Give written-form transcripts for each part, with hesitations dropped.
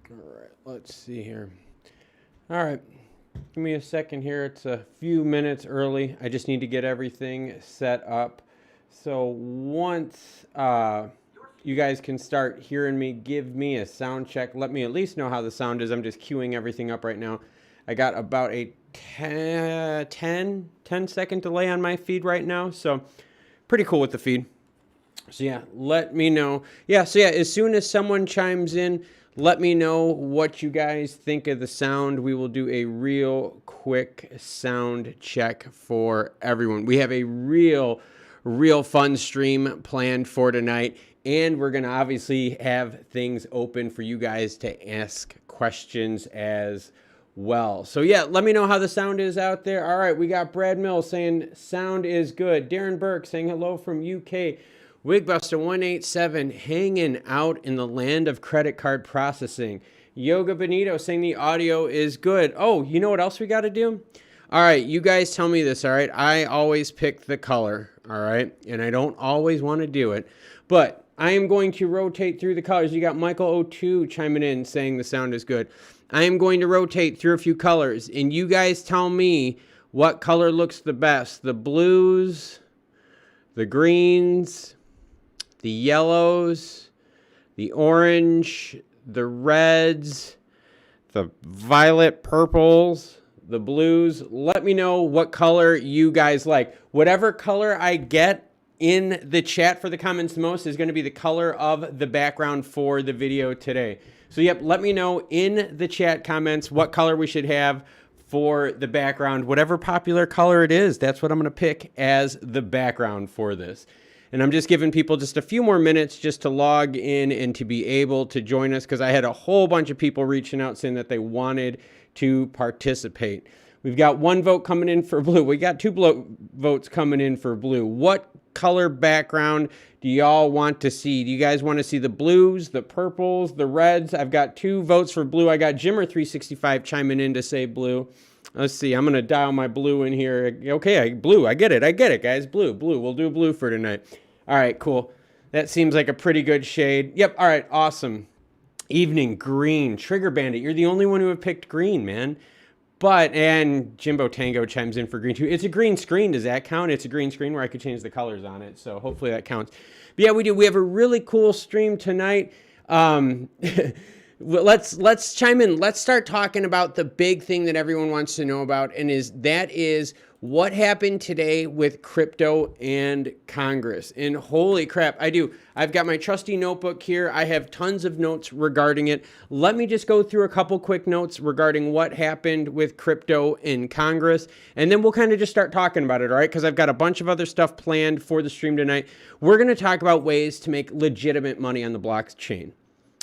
All right, let's see here. All right, give me a second here. It's a few minutes early. I just need to get everything set up. So once you guys can start hearing me, give me a sound check. Let me at least know how the sound is. I'm just queuing everything up right now. I got about a 10 second delay on my feed right now. So pretty cool with the feed. So yeah, let me know. Yeah, so yeah, as soon as someone chimes in, let me know what you guys think of the sound. We will do a real quick sound check for everyone. We have a real fun stream planned for tonight, and we're going to obviously have things open for you guys to ask questions as well. So yeah, let me know how the sound is out there. All right, we got Brad Mills saying sound is good. Darren Burke saying hello from UK. Wigbuster187 hanging out in the land of credit card processing. Yoga Benito saying the audio is good. Oh, you know what else we got to do? All right, you guys tell me this, all right? I always pick the color, all right? And I don't always want to do it, but I am going to rotate through the colors. You got Michael O2 chiming in saying the sound is good. I am going to rotate through a few colors, and you guys tell me what color looks the best. The blues, the greens, the yellows, the orange, the reds, the violet purples, the blues. Let me know what color you guys like. Whatever color I get in the chat for the comments the most is going to be the color of the background for the video today. So yep, let me know in the chat comments what color we should have for the background. Whatever popular color it is, that's what I'm going to pick as the background for this. And I'm just giving people just a few more minutes just to log in and to be able to join us, because I had a whole bunch of people reaching out saying that they wanted to participate. We've got one vote coming in for blue. We got two votes coming in for blue. What color background do y'all want to see? Do you guys want to see the blues, the purples, the reds? I've got 2 votes for blue. I got Jimmer365 chiming in to say blue. Let's see. I'm going to dial my blue in here. Okay, blue. I get it, guys. Blue. We'll do blue for tonight. All right, cool. That seems like a pretty good shade. Yep. All right, awesome. Evening, green. Trigger Bandit. You're the only one who have picked green, man. And Jimbo Tango chimes in for green too. It's a green screen. Does that count? It's a green screen where I could change the colors on it. So hopefully that counts. But yeah, we do. We have a really cool stream tonight. Let's chime in. Let's start talking about the big thing that everyone wants to know about, and that is what happened today with crypto and Congress. And holy crap, I've got my trusty notebook here. I have tons of notes regarding it. Let me just go through a couple quick notes regarding what happened with crypto in Congress, and then we'll kind of just start talking about it, all right? Because I've got a bunch of other stuff planned for the stream tonight. We're going to talk about ways to make legitimate money on the blockchain.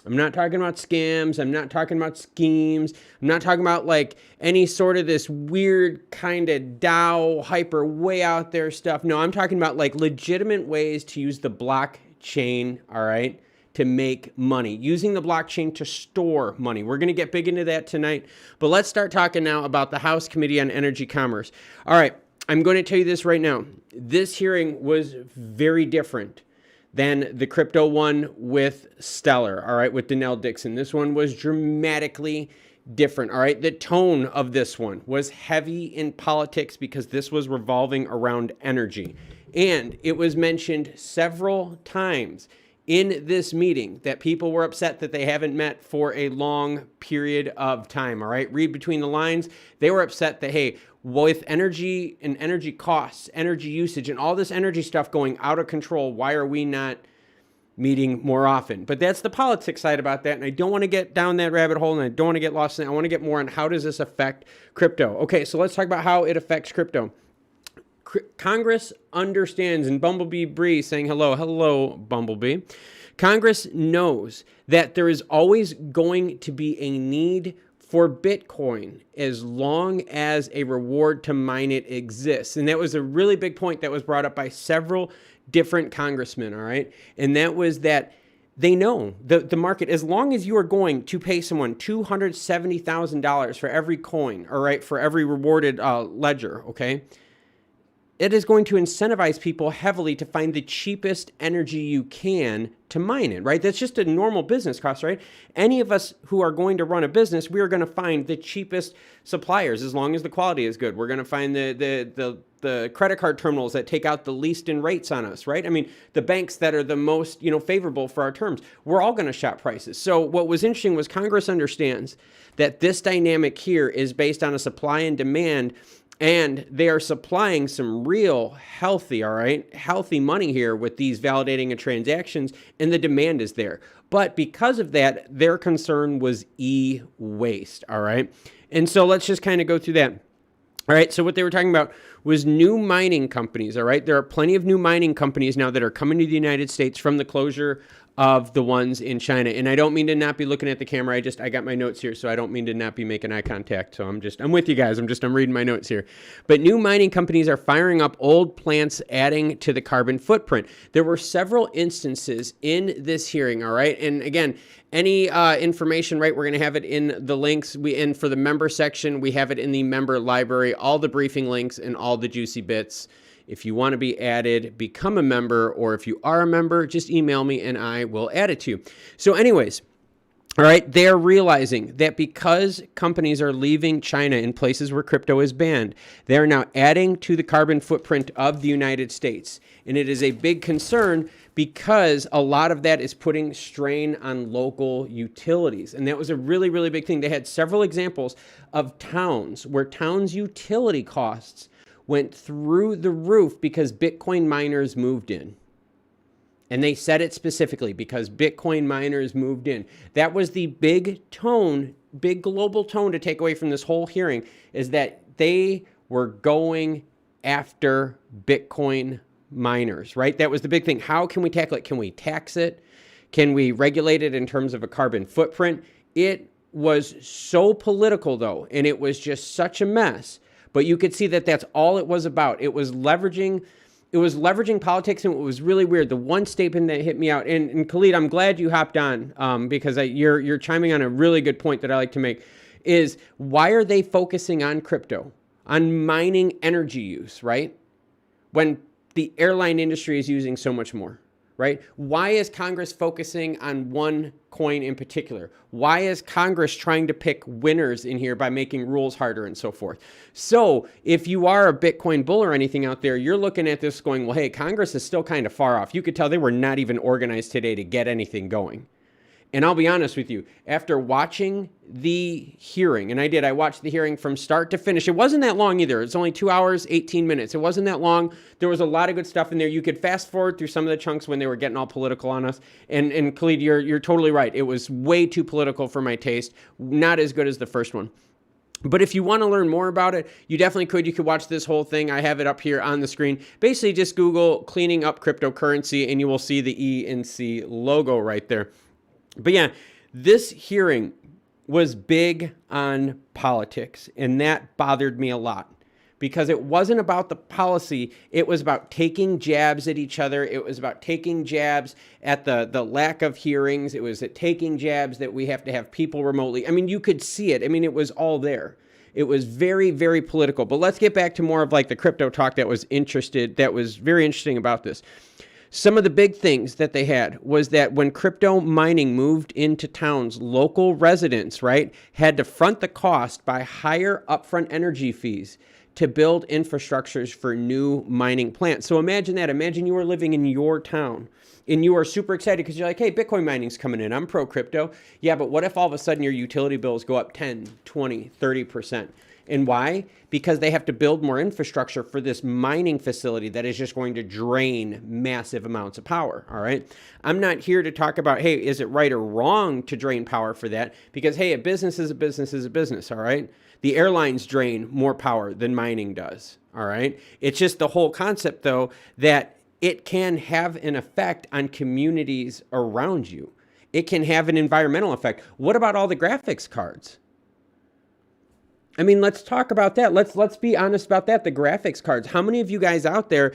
I'm not talking about scams. I'm not talking about schemes. I'm not talking about like any sort of this weird kind of DAO hyper way out there stuff. No, I'm talking about like legitimate ways to use the blockchain, all right, to make money, using the blockchain to store money. We're going to get big into that tonight, but let's start talking now about the House Committee on Energy Commerce. All right, I'm going to tell you this right now. This hearing was very different than the crypto one with Stellar, all right, with Danelle Dixon. This one was dramatically different, all right? The tone of this one was heavy in politics because this was revolving around energy. And it was mentioned several times in this meeting that people were upset that they haven't met for a long period of time, all right? Read between the lines. They were upset that, hey, with energy and energy costs, energy usage, and all this energy stuff going out of control, why are we not meeting more often? But that's the politics side about that, and I don't want to get down that rabbit hole, and I don't want to get lost in it. I want to get more on how does this affect crypto. Okay, so let's talk about how it affects crypto. Congress understands, and Bumblebee Bree saying hello, Bumblebee. Congress knows that there is always going to be a need for Bitcoin as long as a reward to mine it exists. And that was a really big point that was brought up by several different congressmen, all right? And that was that they know the market, as long as you are going to pay someone $270,000 for every coin, all right, for every rewarded ledger, okay? it is going to incentivize people heavily to find the cheapest energy you can to mine it, right? That's just a normal business cost, right? Any of us who are going to run a business, we are going to find the cheapest suppliers as long as the quality is good. We're going to find the credit card terminals that take out the least in rates on us, right? I mean, the banks that are the most, favorable for our terms. We're all going to shop prices. So what was interesting was Congress understands that this dynamic here is based on a supply and demand, and they are supplying some real healthy money here with these validating and transactions, and the demand is there. But because of that, their concern was e-waste, all right? And so let's just kind of go through that. All right, so what they were talking about was new mining companies, all right? There are plenty of new mining companies now that are coming to the United States from the closure of the ones in China. And I don't mean to not be looking at the camera. I got my notes here, so I don't mean to not be making eye contact. So I'm with you guys. I'm reading my notes here. But new mining companies are firing up old plants, adding to the carbon footprint. There were several instances in this hearing, all right? And again, any information, right, we're going to have it in the links. And for the member section, we have it in the member library, all the briefing links and all the juicy bits. If you want to be added, become a member, or if you are a member, just email me and I will add it to you. So anyways, all right, they're realizing that because companies are leaving China in places where crypto is banned, they're now adding to the carbon footprint of the United States. And it is a big concern because a lot of that is putting strain on local utilities. And that was a really, really big thing. They had several examples of towns where towns' utility costs went through the roof because Bitcoin miners moved in. And they said it specifically because Bitcoin miners moved in. That was the big global tone to take away from this whole hearing, is that they were going after Bitcoin miners, right? That was the big thing. How can we tackle it? Can we tax it? Can we regulate it in terms of a carbon footprint? It was so political, though, and it was just such a mess. But you could see that that's all it was about. It was leveraging politics, and it was really weird. The one statement that hit me out, and Khalid, I'm glad you hopped on because you're chiming on a really good point that I like to make, is why are they focusing on crypto, on mining energy use, right? When the airline industry is using so much more, right? Why is Congress focusing on one coin in particular? Why is Congress trying to pick winners in here by making rules harder and so forth? So if you are a Bitcoin bull or anything out there, you're looking at this going, well, hey, Congress is still kind of far off. You could tell they were not even organized today to get anything going. And I'll be honest with you, after watching the hearing, and I watched the hearing from start to finish. It wasn't that long either. It's only 2 hours, 18 minutes. It wasn't that long. There was a lot of good stuff in there. You could fast forward through some of the chunks when they were getting all political on us. And Khalid, you're totally right. It was way too political for my taste. Not as good as the first one. But if you want to learn more about it, you definitely could. You could watch this whole thing. I have it up here on the screen. Basically, just Google cleaning up cryptocurrency, and you will see the E and C logo right there. But yeah, this hearing was big on politics, and that bothered me a lot because it wasn't about the policy. It was about taking jabs at each other. It was about taking jabs at the lack of hearings. It was at taking jabs that we have to have people remotely. I mean, you could see it. I mean, it was all there. It was very, very political. But let's get back to more of like the crypto talk that was very interesting about this. Some of the big things that they had was that when crypto mining moved into towns, local residents, right, had to front the cost by higher upfront energy fees to build infrastructures for new mining plants. So imagine that. Imagine you are living in your town and you are super excited because you're like, hey, Bitcoin mining's coming in. I'm pro crypto. Yeah, but what if all of a sudden your utility bills go up 10, 20, 30%? And why? Because they have to build more infrastructure for this mining facility that is just going to drain massive amounts of power, all right? I'm not here to talk about, hey, is it right or wrong to drain power for that? Because, hey, a business is a business is a business, all right? The airlines drain more power than mining does, all right? It's just the whole concept, though, that it can have an effect on communities around you. It can have an environmental effect. What about all the graphics cards? I mean, let's talk about that. Let's be honest about that. The graphics cards. How many of you guys out there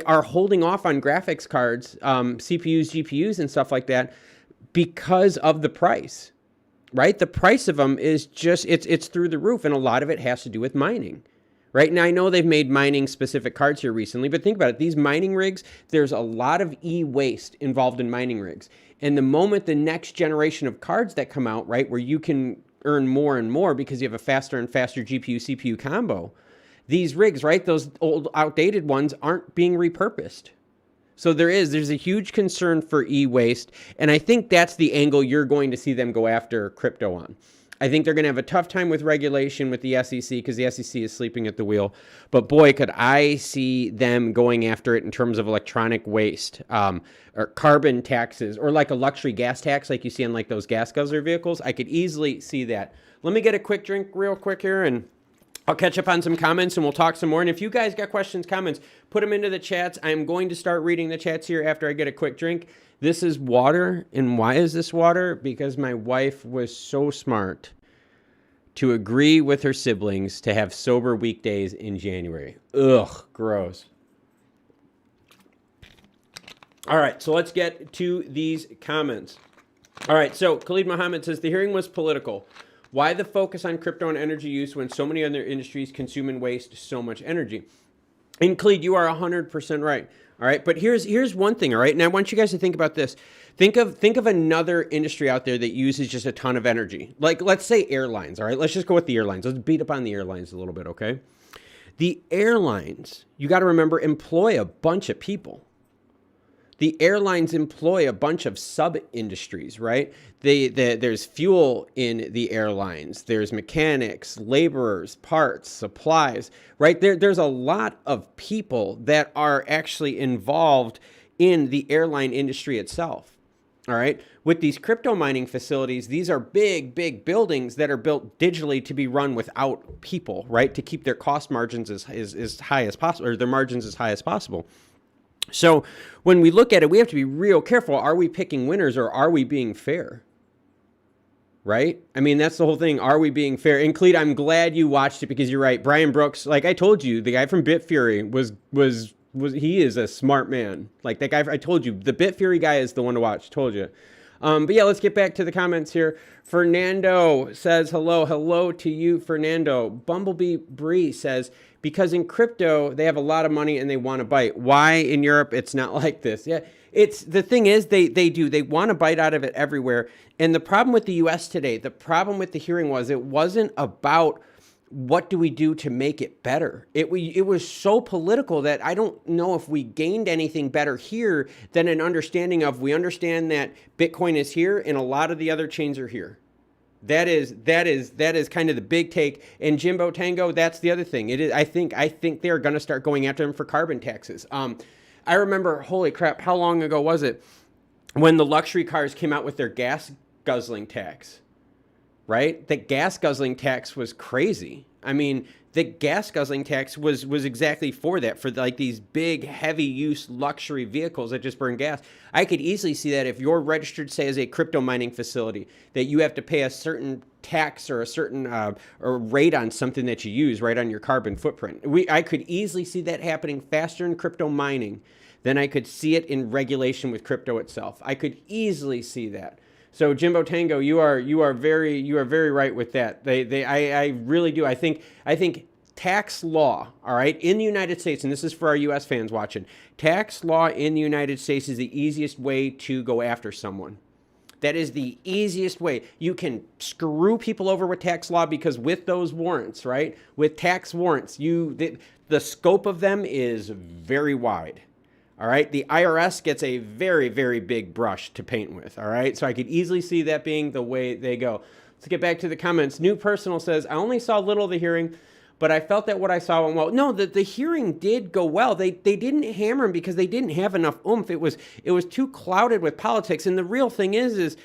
are holding off on graphics cards, CPUs, GPUs, and stuff like that because of the price, right? The price of them is just it's through the roof, and a lot of it has to do with mining, right? Now, I know they've made mining specific cards here recently, but think about it. These mining rigs, there's a lot of e-waste involved in mining rigs. And the moment the next generation of cards that come out, right, where you can earn more and more because you have a faster and faster GPU CPU combo, these rigs, right, those old outdated ones aren't being repurposed. So there's a huge concern for e-waste, and I think that's the angle you're going to see them go after crypto on. I think they're going to have a tough time with regulation with the SEC because the SEC is sleeping at the wheel. But boy, could I see them going after it in terms of electronic waste, or carbon taxes, or like a luxury gas tax like you see on like those gas guzzler vehicles. I could easily see that. Let me get a quick drink real quick here, and I'll catch up on some comments and we'll talk some more. And if you guys got questions, comments, put them into the chats. I'm going to start reading the chats here after I get a quick drink. This is water. And why is this water? Because my wife was so smart to agree with her siblings to have sober weekdays in January. Ugh, gross. All right, so let's get to these comments. All right, so Khalid Muhammad says, the hearing was political. Why the focus on crypto and energy use when so many other industries consume and waste so much energy? And Khalid, you are 100% right. All right, but here's one thing, all right? And I want you guys to think about this. Think of another industry out there that uses just a ton of energy. Like, let's say airlines, all right? Let's just go with the airlines. Let's beat up on the airlines a little bit, okay? The airlines, you got to remember, employ a bunch of people. The airlines employ a bunch of sub-industries, right? There's fuel in the airlines. There's mechanics, laborers, parts, supplies, right? There's a lot of people that are actually involved in the airline industry itself, all right? With these crypto mining facilities, these are big, big buildings that are built digitally to be run without people, right? To keep their cost margins as high as possible, or their margins as high as possible. So when we look at it, we have to be real careful. Are we picking winners or are we being fair? Right? I mean, that's the whole thing. Are we being fair? And Cleet, I'm glad you watched it because you're right. Brian Brooks, like I told you, the guy from Bitfury was he is a smart man. Like that guy, I told you, the Bitfury guy is the one to watch. Told you. But yeah, let's get back to the comments here. Fernando says, hello to you, Fernando. Bumblebee Bree says, because in crypto, they have a lot of money and they want to bite. Why in Europe, it's not like this? Yeah, it's the thing is they want to bite out of it everywhere. And the problem with the US today, the problem with the hearing was it wasn't about what do we do to make it better. It was so political that I don't know if we gained anything better here than an understanding of, we understand that Bitcoin is here and a lot of the other chains are here. That is kind of the big take. And Jimbo Tango, that's the other thing. It is. I think they're going to start going after him for carbon taxes. I remember, holy crap, how long ago was it when the luxury cars came out with their gas guzzling tax? Right? The gas guzzling tax was crazy. I mean, the gas guzzling tax was exactly for that, for like these big, heavy use luxury vehicles that just burn gas. I could easily see that if you're registered, say, as a crypto mining facility, that you have to pay a certain tax or a certain or rate on something that you use, right, on your carbon footprint. I could easily see that happening faster in crypto mining than I could see it in regulation with crypto itself. I could easily see that. So Jimbo Tango, you are very right with that. I really do. I think tax law, all right, in the United States, and this is for our US fans watching, tax law in the United States is the easiest way to go after someone. That is the easiest way. You can screw people over with tax law because with those warrants, right, with tax warrants, the scope of them is very wide. All right, the IRS gets a very, very big brush to paint with, all right? So I could easily see that being the way they go. Let's get back to the comments. New Personal says, I only saw little of the hearing, but I felt that what I saw went well. No, the hearing did go well. They didn't hammer him because they didn't have enough oomph. It was too clouded with politics. And the real thing is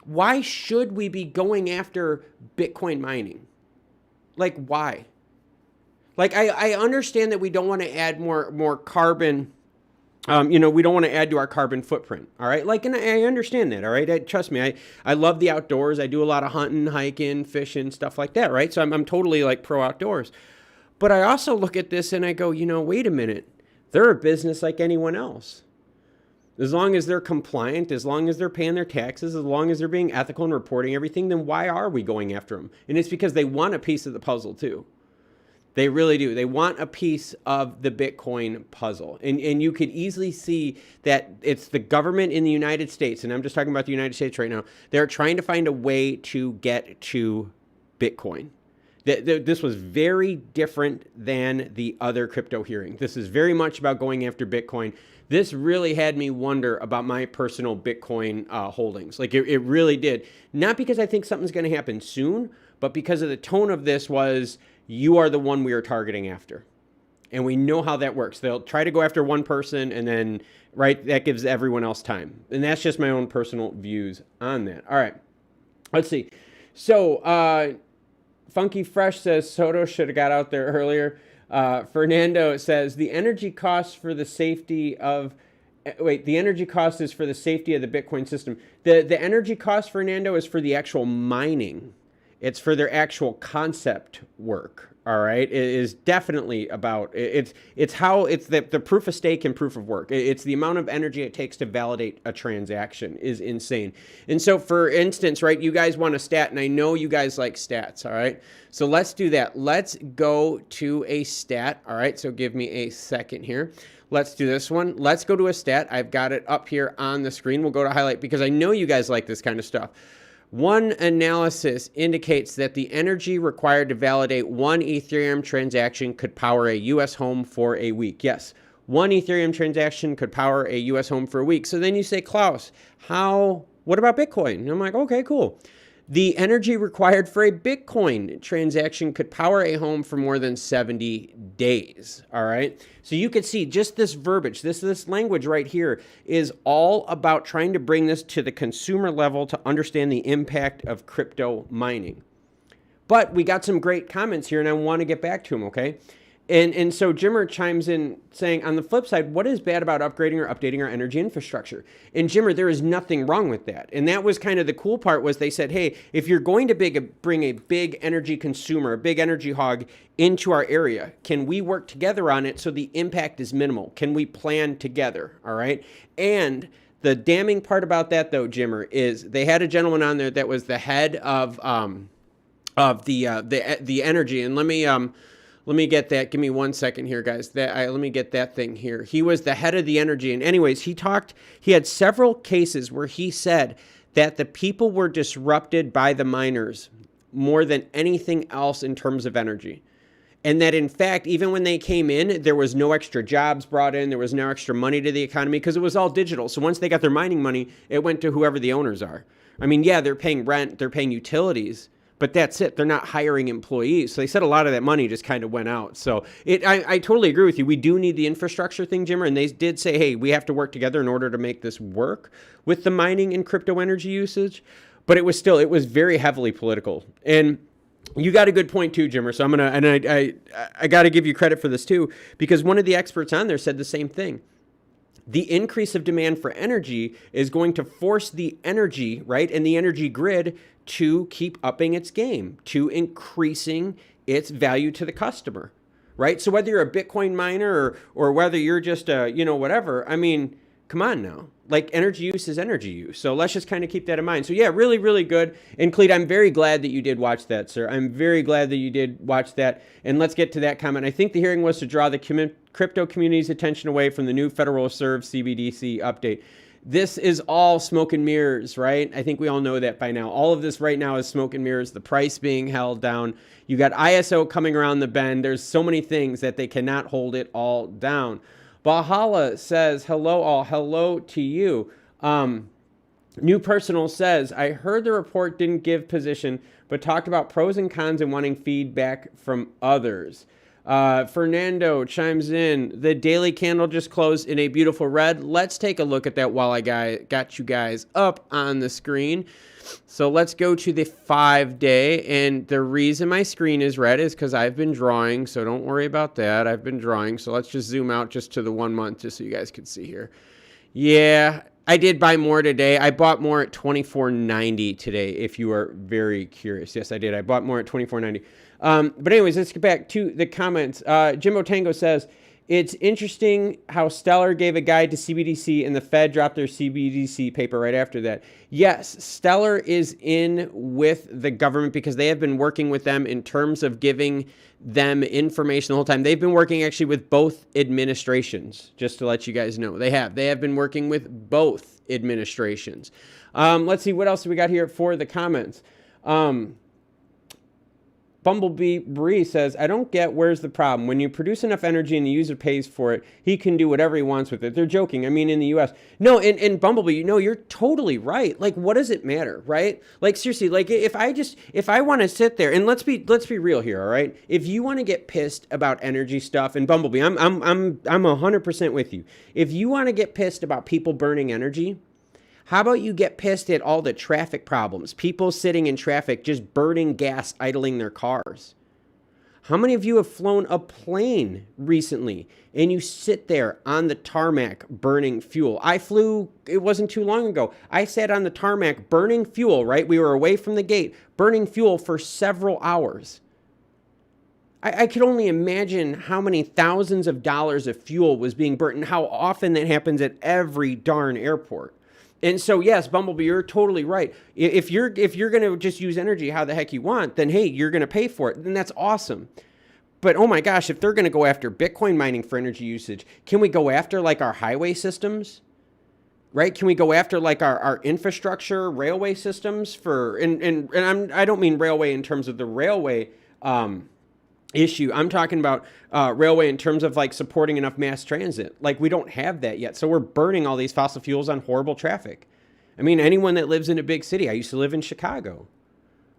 why should we be going after Bitcoin mining? Like, why? Like, I understand that we don't want to add more carbon. We don't want to add to our carbon footprint, all right? Like, and I understand that, all right? Trust me, I love the outdoors. I do a lot of hunting, hiking, fishing, stuff like that, right? So I'm totally, like, pro outdoors. But I also look at this and I go, wait a minute. They're a business like anyone else. As long as they're compliant, as long as they're paying their taxes, as long as they're being ethical and reporting everything, then why are we going after them? And it's because they want a piece of the puzzle, too. They really do. They want a piece of the Bitcoin puzzle. And you could easily see that it's the government in the United States, and I'm just talking about the United States right now, they're trying to find a way to get to Bitcoin. This was very different than the other crypto hearing. This is very much about going after Bitcoin. This really had me wonder about my personal Bitcoin holdings. Like it really did. Not because I think something's going to happen soon, but because of the tone of this was, you are the one we are targeting after. And we know how that works. They'll try to go after one person and then, right, that gives everyone else time. And that's just my own personal views on that. All right, let's see. So Funky Fresh says Soto should have got out there earlier. Fernando says the energy cost for the safety of, the energy cost is for the safety of the Bitcoin system. The energy cost, Fernando, is for the actual mining. It's for their actual concept work, all right? It is definitely about, it's the proof of stake and proof of work. It's the amount of energy it takes to validate a transaction is insane. And so, for instance, right, you guys want a stat, and I know you guys like stats, all right? So let's do that. Let's go to a stat, all right? So give me a second here. Let's do this one. Let's go to a stat. I've got it up here on the screen. We'll go to highlight because I know you guys like this kind of stuff. One analysis indicates that the energy required to validate one Ethereum transaction could power a U.S. home for a week. Yes, one Ethereum transaction could power a U.S. home for a week. So then you say, Klaus, what about Bitcoin? And I'm like, okay, cool. The energy required for a Bitcoin transaction could power a home for more than 70 days, all right? So you could see just this verbiage, this language right here is all about trying to bring this to the consumer level to understand the impact of crypto mining. But we got some great comments here, and I want to get back to them, okay? And so Jimmer chimes in saying, on the flip side, what is bad about upgrading or updating our energy infrastructure? And Jimmer, there is nothing wrong with that. And that was kind of the cool part was they said, hey, if you're going to bring a big energy consumer, a big energy hog into our area, can we work together on it so the impact is minimal? Can we plan together, all right? And the damning part about that, though, Jimmer, is they had a gentleman on there that was the head of the energy. And let me get that. Give me 1 second here, guys. Let me get that thing here. He was the head of the energy. And anyways, he had several cases where he said that the people were disrupted by the miners more than anything else in terms of energy. And that, in fact, even when they came in, there was no extra jobs brought in. There was no extra money to the economy because it was all digital. So once they got their mining money, it went to whoever the owners are. I mean, yeah, they're paying rent. They're paying utilities. But that's it. They're not hiring employees. So they said a lot of that money just kind of went out. So I totally agree with you. We do need the infrastructure thing, Jimmer. And they did say, hey, we have to work together in order to make this work with the mining and crypto energy usage. But it was very heavily political. And you got a good point too, Jimmer. So I got to give you credit for this too, because one of the experts on there said the same thing. The increase of demand for energy is going to force the energy, right, and the energy grid to keep upping its game, to increasing its value to the customer, right? So whether you're a Bitcoin miner or whether you're just a, whatever, I mean, come on now. Like, energy use is energy use. So let's just kind of keep that in mind. So yeah, really, really good. And Cleet, I'm very glad that you did watch that, sir. I'm very glad that you did watch that. And let's get to that comment. I think the hearing was to draw the crypto community's attention away from the new Federal Reserve CBDC update. This is all smoke and mirrors, right? I think we all know that by now. All of this right now is smoke and mirrors, the price being held down. You got ISO coming around the bend. There's so many things that they cannot hold it all down. Valhalla says, hello all, hello to you. New Personal says, I heard the report didn't give position, but talked about pros and cons and wanting feedback from others. Fernando chimes in, the daily candle just closed in a beautiful red. Let's take a look at that while I got you guys up on the screen. So let's go to the 5-day, and the reason my screen is red is because I've been drawing, so don't worry about that. I've been drawing, so let's just zoom out just to the 1 month just so you guys can see here. Yeah, I did buy more today. I bought more at $24.90 today, if you are very curious. Yes, I did. I bought more at $24.90. But anyways, let's get back to the comments. Jimbo Tango says, It's interesting how Stellar gave a guide to CBDC and the Fed dropped their CBDC paper right after that. Yes, Stellar is in with the government because they have been working with them in terms of giving them information the whole time. They've been working actually with both administrations, just to let you guys know. They have been working with both administrations. Let's see, what else do we got here for the comments? Bumblebee Bree says, I don't get where's the problem. When you produce enough energy and the user pays for it, he can do whatever he wants with it. They're joking. I mean, in the US. No, and Bumblebee, you know, you're totally right. Like, what does it matter, right? Like, seriously, like, if I want to sit there, and let's be real here, all right? If you want to get pissed about energy stuff, and Bumblebee, I'm 100% with you. If you want to get pissed about people burning energy, how about you get pissed at all the traffic problems? People sitting in traffic just burning gas, idling their cars. How many of you have flown a plane recently and you sit there on the tarmac burning fuel? I flew, it wasn't too long ago. I sat on the tarmac burning fuel, right? We were away from the gate, burning fuel for several hours. I could only imagine how many thousands of dollars of fuel was being burnt and how often that happens at every darn airport. And so, yes, Bumblebee, you're totally right. If you're going to just use energy how the heck you want, then, hey, you're going to pay for it. Then that's awesome. But, oh, my gosh, if they're going to go after Bitcoin mining for energy usage, can we go after, like, our highway systems? Right? Can we go after, like, our infrastructure, railway systems for... And I don't mean railway in terms of the railway issue. I'm talking about railway in terms of like supporting enough mass transit. Like we don't have that yet. So we're burning all these fossil fuels on horrible traffic. I mean, anyone that lives in a big city, I used to live in Chicago,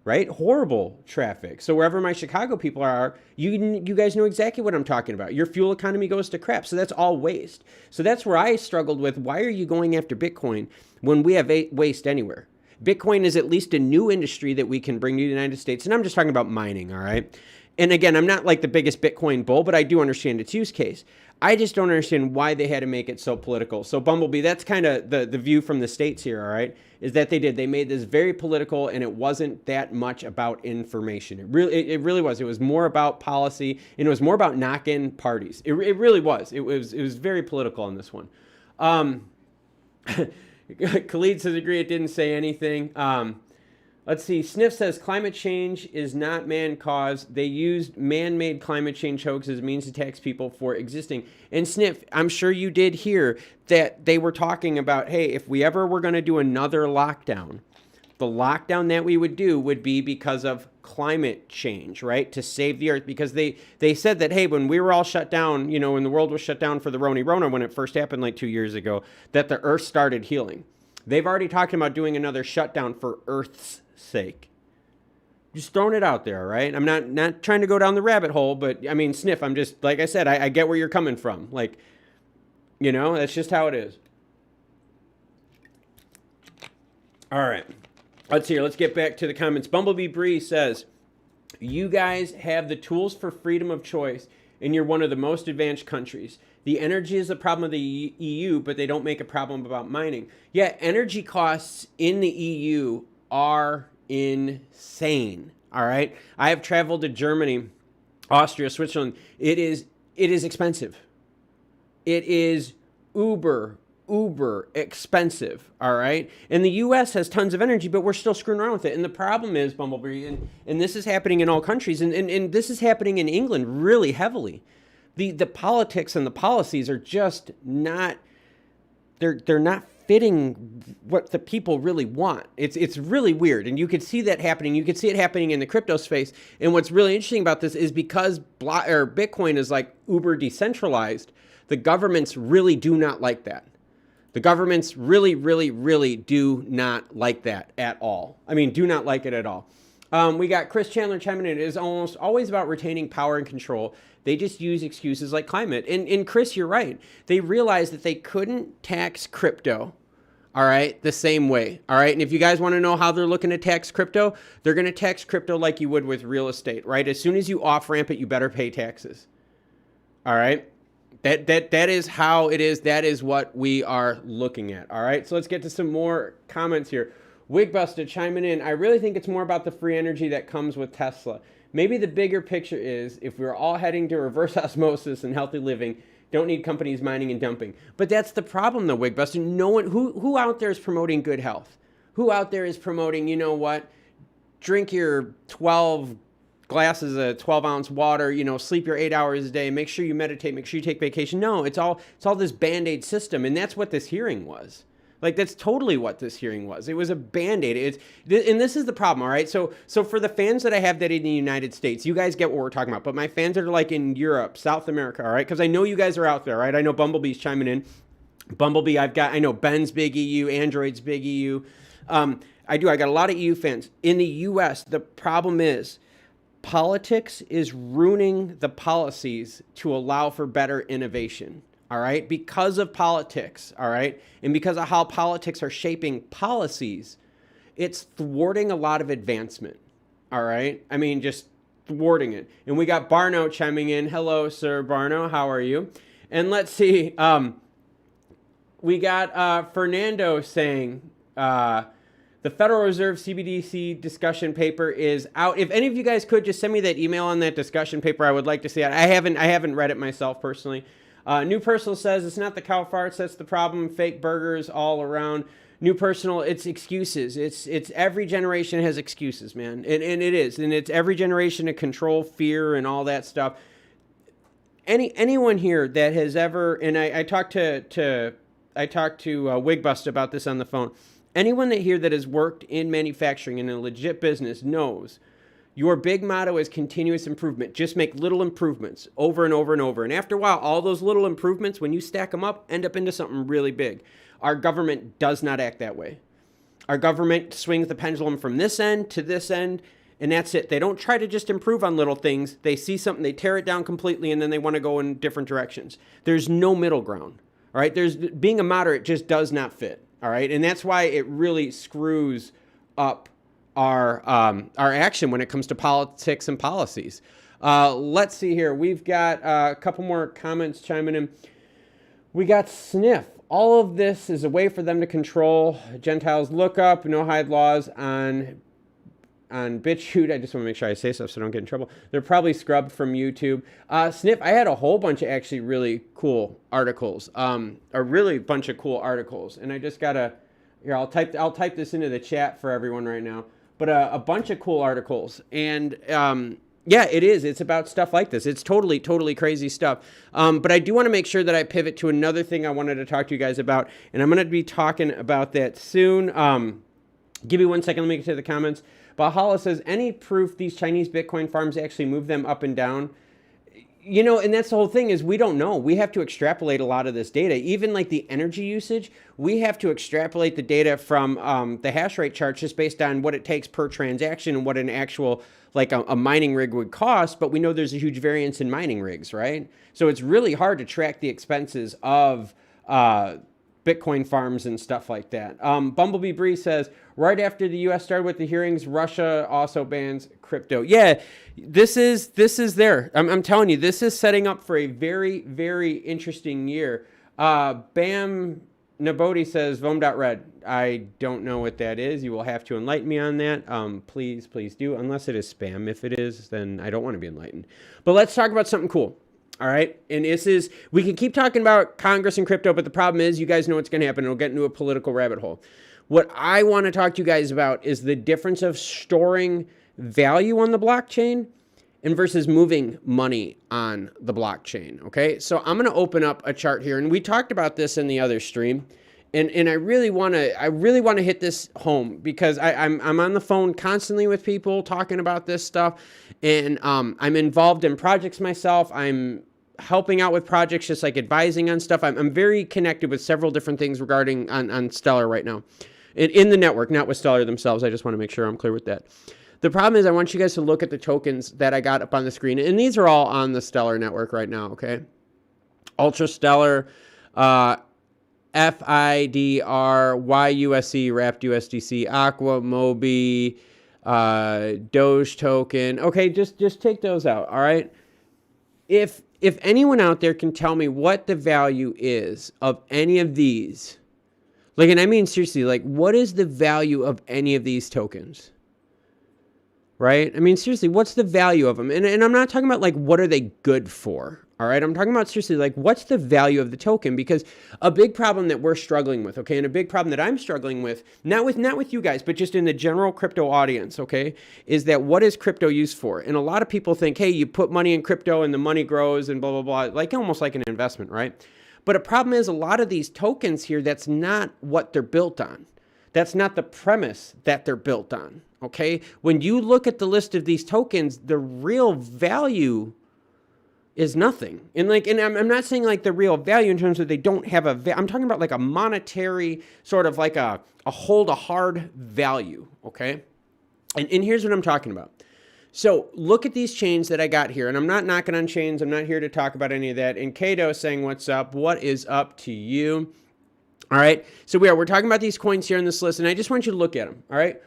right? Horrible traffic. So wherever my Chicago people are, you guys know exactly what I'm talking about. Your fuel economy goes to crap. So that's all waste. So that's where I struggled with, why are you going after Bitcoin when we have waste anywhere? Bitcoin is at least a new industry that we can bring to the United States. And I'm just talking about mining, all right? And again, I'm not like the biggest Bitcoin bull, but I do understand its use case. I just don't understand why they had to make it so political. So Bumblebee, that's kind of the view from the States here, all right, is that they made this very political and it wasn't that much about information. It really was. It was more about policy and it was more about knock-in parties. It really was. It was very political on this one. Khalid says, agree, it didn't say anything. Let's see. Sniff says climate change is not man-caused. They used man-made climate change hoax as a means to tax people for existing. And Sniff, I'm sure you did hear that they were talking about, hey, if we ever were going to do another lockdown, the lockdown that we would do would be because of climate change, right? To save the earth. Because they said that, hey, when we were all shut down, you know, when the world was shut down for the Rona when it first happened like 2 years ago, that the earth started healing. They've already talked about doing another shutdown for Earth's sake. Just throwing it out there, right? I'm not trying to go down the rabbit hole, but I mean, Sniff, I'm just, like I said, I get where you're coming from. Like, you know, that's just how it is. All right. Let's get back to the comments. Bumblebee Bree says, you guys have the tools for freedom of choice, and you're one of the most advanced countries. The energy is a problem of the EU, but they don't make a problem about mining. Yeah, energy costs in the EU are insane. All right. I have traveled to Germany, Austria, Switzerland. It is expensive. It is uber expensive. All right. And the US has tons of energy, but we're still screwing around with it. And the problem is, Bumblebee, and this is happening in all countries, and this is happening in England really heavily. The politics and the policies are just not, they're not fitting what the people really want. It's really weird. And you could see that happening. You could see it happening in the crypto space. And what's really interesting about this is because Bitcoin is like uber decentralized, the governments really do not like that. The governments really do not like that at all. I mean, do not like it at all. We got Chris Chandler chiming in. It is almost always about retaining power and control. They just use excuses like climate. And Chris, you're right. They realized that they couldn't tax crypto, all right, the same way, all right? And if you guys want to know how they're looking to tax crypto, they're going to tax crypto like you would with real estate, right? As soon as you off-ramp it, you better pay taxes, all right? That is how it is. That is what we are looking at, all right? So let's get to some more comments here. Wigbuster chiming in. I really think it's more about the free energy that comes with Tesla. Maybe the bigger picture is if we're all heading to reverse osmosis and healthy living, Don't need companies mining and dumping. But that's the problem, though, Wigbuster. No one, who out there is promoting good health? Who out there is promoting, you know what? Drink your 12 glasses of 12-ounce water, you know, sleep your 8 hours a day, make sure you meditate, make sure you take vacation. No, it's all this Band-Aid system, and that's what this hearing was. Like, that's totally what this hearing was. It was a Band-Aid. And this is the problem, all right? So for the fans that I have that in the United States, you guys get what we're talking about. But my fans that are like in Europe, South America, all right? Because I know you guys are out there, right? I know Bumblebee's chiming in. Bumblebee, I know Ben's big EU, Android's big EU. I got a lot of EU fans. In the US, the problem is politics is ruining the policies to allow for better innovation. All right, because of politics, all right, and because of how politics are shaping policies, it's thwarting a lot of advancement, all right? I mean, just thwarting it. And we got Barno chiming in. Hello, Sir Barno, how are you? And let's see, we got Fernando saying, the Federal Reserve CBDC discussion paper is out. If any of you guys could just send me that email on that discussion paper, I would like to see it. I haven't read it myself personally. New Personal says, it's not the cow farts that's the problem. Fake burgers all around. New Personal, it's excuses. It's every generation has excuses, man. And it is. And it's every generation to control fear and all that stuff. Anyone here that has ever, and I talked to Wigbust about this on the phone. Anyone that here that has worked in manufacturing in a legit business knows your big motto is continuous improvement. Just make little improvements over and over and over. And after a while, all those little improvements, when you stack them up, end up into something really big. Our government does not act that way. Our government swings the pendulum from this end to this end, and that's it. They don't try to just improve on little things. They see something, they tear it down completely, and then they want to go in different directions. There's no middle ground. All right? Being a moderate just does not fit. All right? And that's why it really screws up our action when it comes to politics and policies. Let's see here. We've got a couple more comments chiming in. We got Sniff. All of this is a way for them to control Gentiles. Look up, no hide laws on BitChute. I just want to make sure I say stuff so I don't get in trouble. They're probably scrubbed from YouTube. Sniff, I had a whole bunch of actually really cool articles. A really bunch of cool articles. And I just gotta, here, I'll type this into the chat for everyone right now. But a bunch of cool articles. And yeah, it is. It's about stuff like this. It's totally crazy stuff. But I do want to make sure that I pivot to another thing I wanted to talk to you guys about. And I'm going to be talking about that soon. Give me 1 second. Let me get to the comments. Bahala says, any proof these Chinese Bitcoin farms actually move them up and down? You know, and that's the whole thing is we don't know. We have to extrapolate a lot of this data. Even like the energy usage, we have to extrapolate the data from the hash rate charts just based on what it takes per transaction and what an actual, like a mining rig would cost. But we know there's a huge variance in mining rigs, right? So it's really hard to track the expenses of Bitcoin farms and stuff like that. Bumblebee Bree says, right after the U.S. started with the hearings, Russia also bans crypto. Yeah, this is there. I'm telling you, this is setting up for a very interesting year. Bam Nabodi says, Vom.red. I don't know what that is. You will have to enlighten me on that. Please do, unless it is spam. If it is, then I don't want to be enlightened. But let's talk about something cool. All right. And we can keep talking about Congress and crypto, but the problem is you guys know what's going to happen. It'll get into a political rabbit hole. What I want to talk to you guys about is the difference of storing value on the blockchain and versus moving money on the blockchain. Okay. So I'm going to open up a chart here, and we talked about this in the other stream. And I really want to hit this home because I'm on the phone constantly with people talking about this stuff, and I'm involved in projects myself. I'm helping out with projects, just like advising on stuff. I'm very connected with several different things regarding on Stellar right now, in the network, not with Stellar themselves. I just want to make sure I'm clear with that. The problem is I want you guys to look at the tokens that I got up on the screen, and these are all on the Stellar network right now. Okay, Ultra Stellar. FIDR, YUSC, Wrapped USDC, Aqua, Mobi, Doge token. Okay, just take those out, all right? If anyone out there can tell me what the value is of any of these, like, and I mean seriously, like, what is the value of any of these tokens? Right? I mean, seriously, what's the value of them? And I'm not talking about, like, what are they good for? All right, I'm talking about seriously, like, what's the value of the token? Because a big problem that we're struggling with, okay, and a big problem that I'm struggling with, not with you guys, but just in the general crypto audience, okay, is that what is crypto used for? And a lot of people think, hey, you put money in crypto and the money grows and blah, blah, blah, like almost like an investment, right? But a problem is a lot of these tokens here, that's not what they're built on. That's not the premise that they're built on, okay? When you look at the list of these tokens, the real value is nothing. And I'm not saying like the real value in terms of they don't have I'm talking about like a monetary sort of like a hold a hard value, okay? And here's what I'm talking about. So look at these chains that I got here, and I'm not knocking on chains. I'm not here to talk about any of that. And Kato is saying, what's up? What is up to you? All right. So we're talking about these coins here in this list, and I just want you to look at them. All right.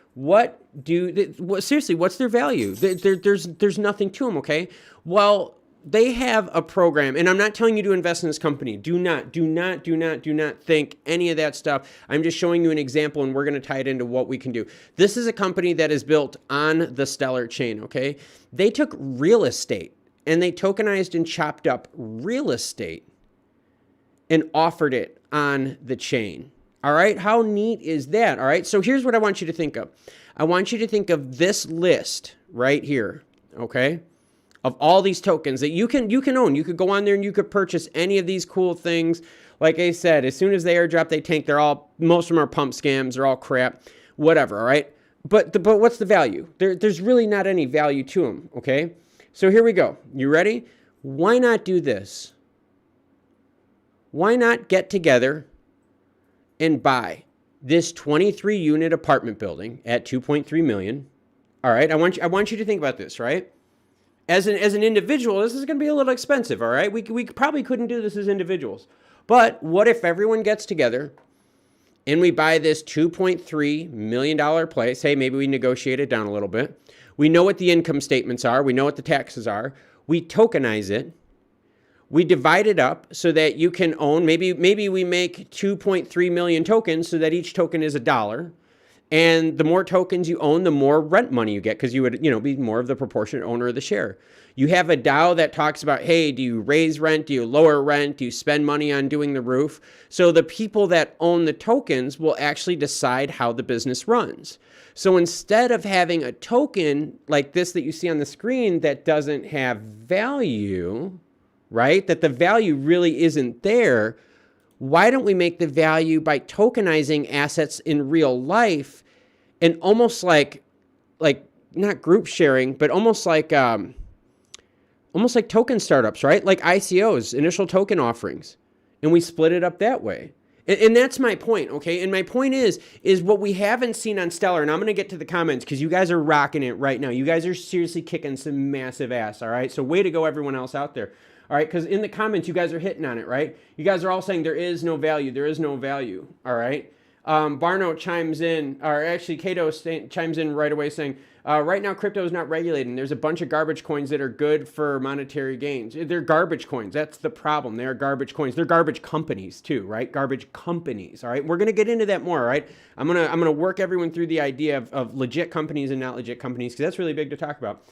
Seriously, what's their value? There's nothing to them. Okay. Well, they have a program, and I'm not telling you to invest in this company. Do not think any of that stuff. I'm just showing you an example, and we're going to tie it into what we can do. This is a company that is built on the Stellar chain, okay? They took real estate, and they tokenized and chopped up real estate and offered it on the chain. All right? How neat is that? All right? So here's what I want you to think of. I want you to think of this list right here, okay? Of all these tokens that you can own. You could go on there and you could purchase any of these cool things. Like I said, as soon as they airdrop, they tank. Most of them are pump scams. They're all crap, whatever, all right? But what's the value? There's really not any value to them, okay? So here we go. You ready? Why not do this? Why not get together and buy this 23 unit apartment building at 2.3 million? All right, I want you to think about this, right? As an individual, this is going to be a little expensive, all right? We probably couldn't do this as individuals. But what if everyone gets together and we buy this $2.3 million place? Hey, maybe we negotiate it down a little bit. We know what the income statements are. We know what the taxes are. We tokenize it. We divide it up so that you can own, maybe we make 2.3 million tokens so that each token is $1. And the more tokens you own, the more rent money you get because you would, be more of the proportionate owner of the share. You have a DAO that talks about, hey, do you raise rent? Do you lower rent? Do you spend money on doing the roof? So the people that own the tokens will actually decide how the business runs. So instead of having a token like this that you see on the screen that doesn't have value, right? That the value really isn't there. Why don't we make the value by tokenizing assets in real life and almost like not group sharing, but almost like token startups, right? Like ICOs, initial token offerings, and we split it up that way. And that's my point, okay? And my point is what we haven't seen on Stellar, and I'm going to get to the comments because you guys are rocking it right now. You guys are seriously kicking some massive ass, all right? So way to go, everyone else out there. All right, because in the comments, you guys are hitting on it, right? You guys are all saying there is no value. There is no value, all right? Barno chimes in, or actually Kato chimes in right away saying, right now crypto is not regulated. And there's a bunch of garbage coins that are good for monetary gains. They're garbage coins. That's the problem. They're garbage coins. They're garbage companies too, right? Garbage companies, all right? We're going to get into that more, all right? I'm gonna work everyone through the idea of legit companies and not legit companies because that's really big to talk about.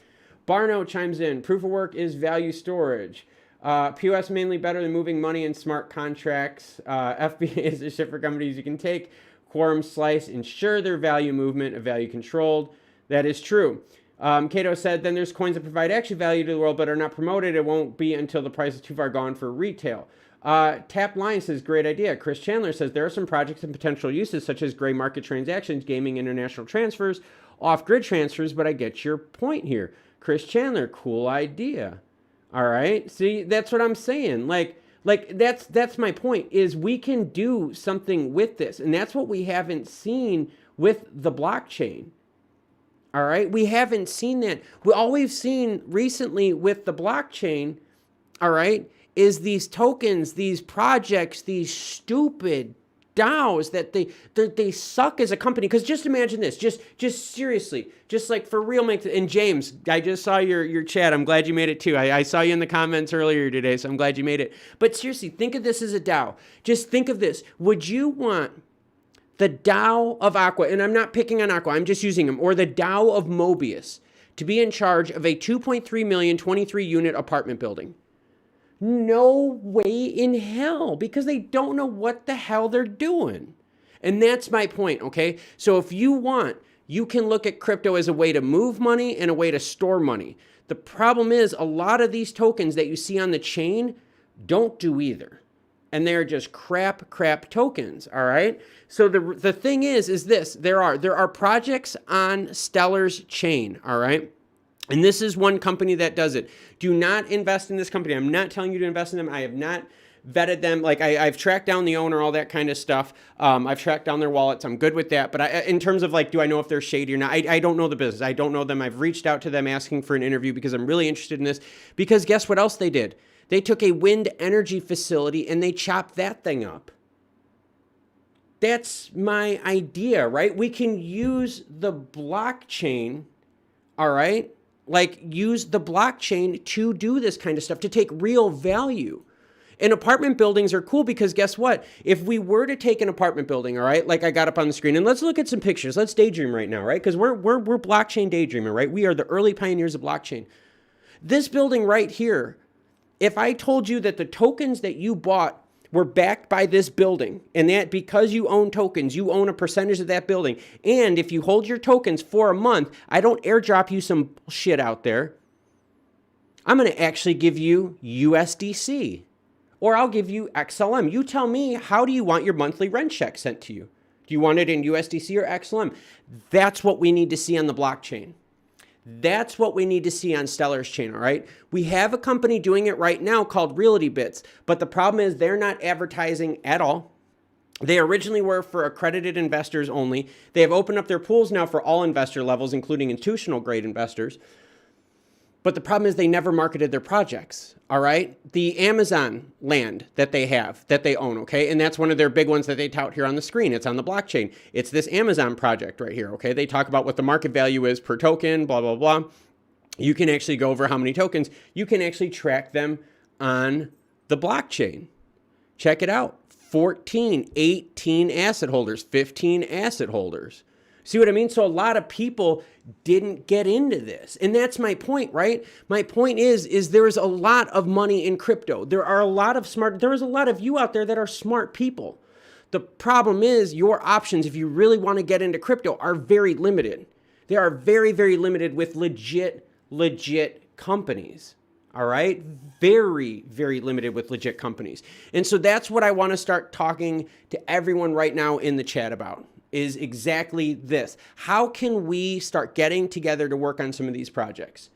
Barno chimes in, proof of work is value storage. POS mainly better than moving money in smart contracts. FBA is a shit for companies you can take. Quorum slice, ensure their value movement of value controlled. That is true. Cato said, then there's coins that provide actual value to the world but are not promoted. It won't be until the price is too far gone for retail. Tap Line says, great idea. Chris Chandler says, there are some projects and potential uses such as gray market transactions, gaming, international transfers, off-grid transfers, but I get your point here. Chris Chandler, cool idea. All right. See, that's what I'm saying. Like that's my point is we can do something with this. And that's what we haven't seen with the blockchain. All right. We haven't seen that. All we've seen recently with the blockchain, all right, is these tokens, these projects, these stupid DAOs that they suck as a company. Because just imagine this, just seriously, just like for real. And James, I just saw your chat. I'm glad you made it too. I saw you in the comments earlier today, so I'm glad you made it. But seriously, think of this as a DAO. Just think of this. Would you want the DAO of Aqua, and I'm not picking on Aqua, I'm just using them, or the DAO of Mobius to be in charge of a 2.3 million 23 unit apartment building? No way in hell, because they don't know what the hell they're doing. And that's my point, okay? So if you want, you can look at crypto as a way to move money and a way to store money. The problem is a lot of these tokens that you see on the chain don't do either. And they're just crap tokens, all right? So the thing is this, there are projects on Stellar's chain, all right? And this is one company that does it. Do not invest in this company. I'm not telling you to invest in them. I have not vetted them. Like I've tracked down the owner, all that kind of stuff. I've tracked down their wallets. I'm good with that. But in terms of like, do I know if they're shady or not? I don't know the business. I don't know them. I've reached out to them asking for an interview because I'm really interested in this. Because guess what else they did? They took a wind energy facility and they chopped that thing up. That's my idea, right? We can use the blockchain, all right? Like use the blockchain to do this kind of stuff, to take real value. And apartment buildings are cool because guess what? If we were to take an apartment building, all right, like I got up on the screen, and let's look at some pictures. Let's daydream right now, right? Because we're blockchain daydreaming, right? We are the early pioneers of blockchain. This building right here, if I told you that the tokens that you bought were backed by this building, and that because you own tokens, you own a percentage of that building, and if you hold your tokens for a month, I don't airdrop you some shit out there, I'm going to actually give you USDC, or I'll give you XLM. You tell me, how do you want your monthly rent check sent to you? Do you want it in USDC or XLM? That's what we need to see on the blockchain. That's what we need to see on Stellar's chain, all right? We have a company doing it right now called Ripple, but the problem is they're not advertising at all. They originally were for accredited investors only. They have opened up their pools now for all investor levels, including institutional grade investors. But the problem is they never marketed their projects, all right? The Amazon land that they have, that they own, okay? And that's one of their big ones that they tout here on the screen. It's on the blockchain. It's this Amazon project right here, okay? They talk about what the market value is per token, blah, blah, blah. You can actually go over how many tokens. You can actually track them on the blockchain. Check it out. 14, 18 asset holders, 15 asset holders. See what I mean? So a lot of people didn't get into this. And that's my point, right? My point is there is a lot of money in crypto. There are a lot of there is a lot of you out there that are smart people. The problem is your options, if you really want to get into crypto, are very limited. They are very, very limited with legit companies. All right? Very, very limited with legit companies. And so that's what I want to start talking to everyone right now in the chat about. Is exactly this. How can we start getting together to work on some of these projects?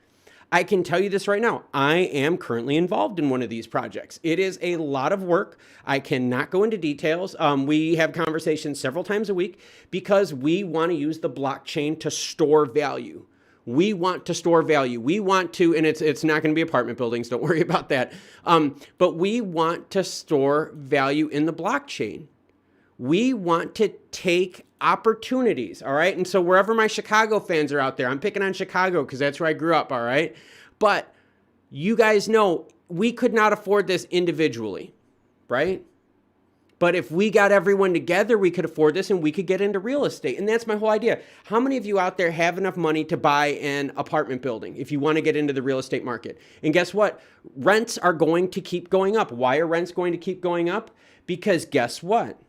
I can tell you this right now. I am currently involved in one of these projects. It is a lot of work. I cannot go into details. We have conversations several times a week because we want to use the blockchain to store value. We want to store value. We want to, and it's not going to be apartment buildings. Don't worry about that. But we want to store value in the blockchain. We want to take opportunities, all right? And so wherever my Chicago fans are out there, I'm picking on Chicago because that's where I grew up, all right? But you guys know we could not afford this individually, right? But if we got everyone together, we could afford this and we could get into real estate. And that's my whole idea. How many of you out there have enough money to buy an apartment building if you want to get into the real estate market? And guess what? Rents are going to keep going up. Why are rents going to keep going up? Because guess what?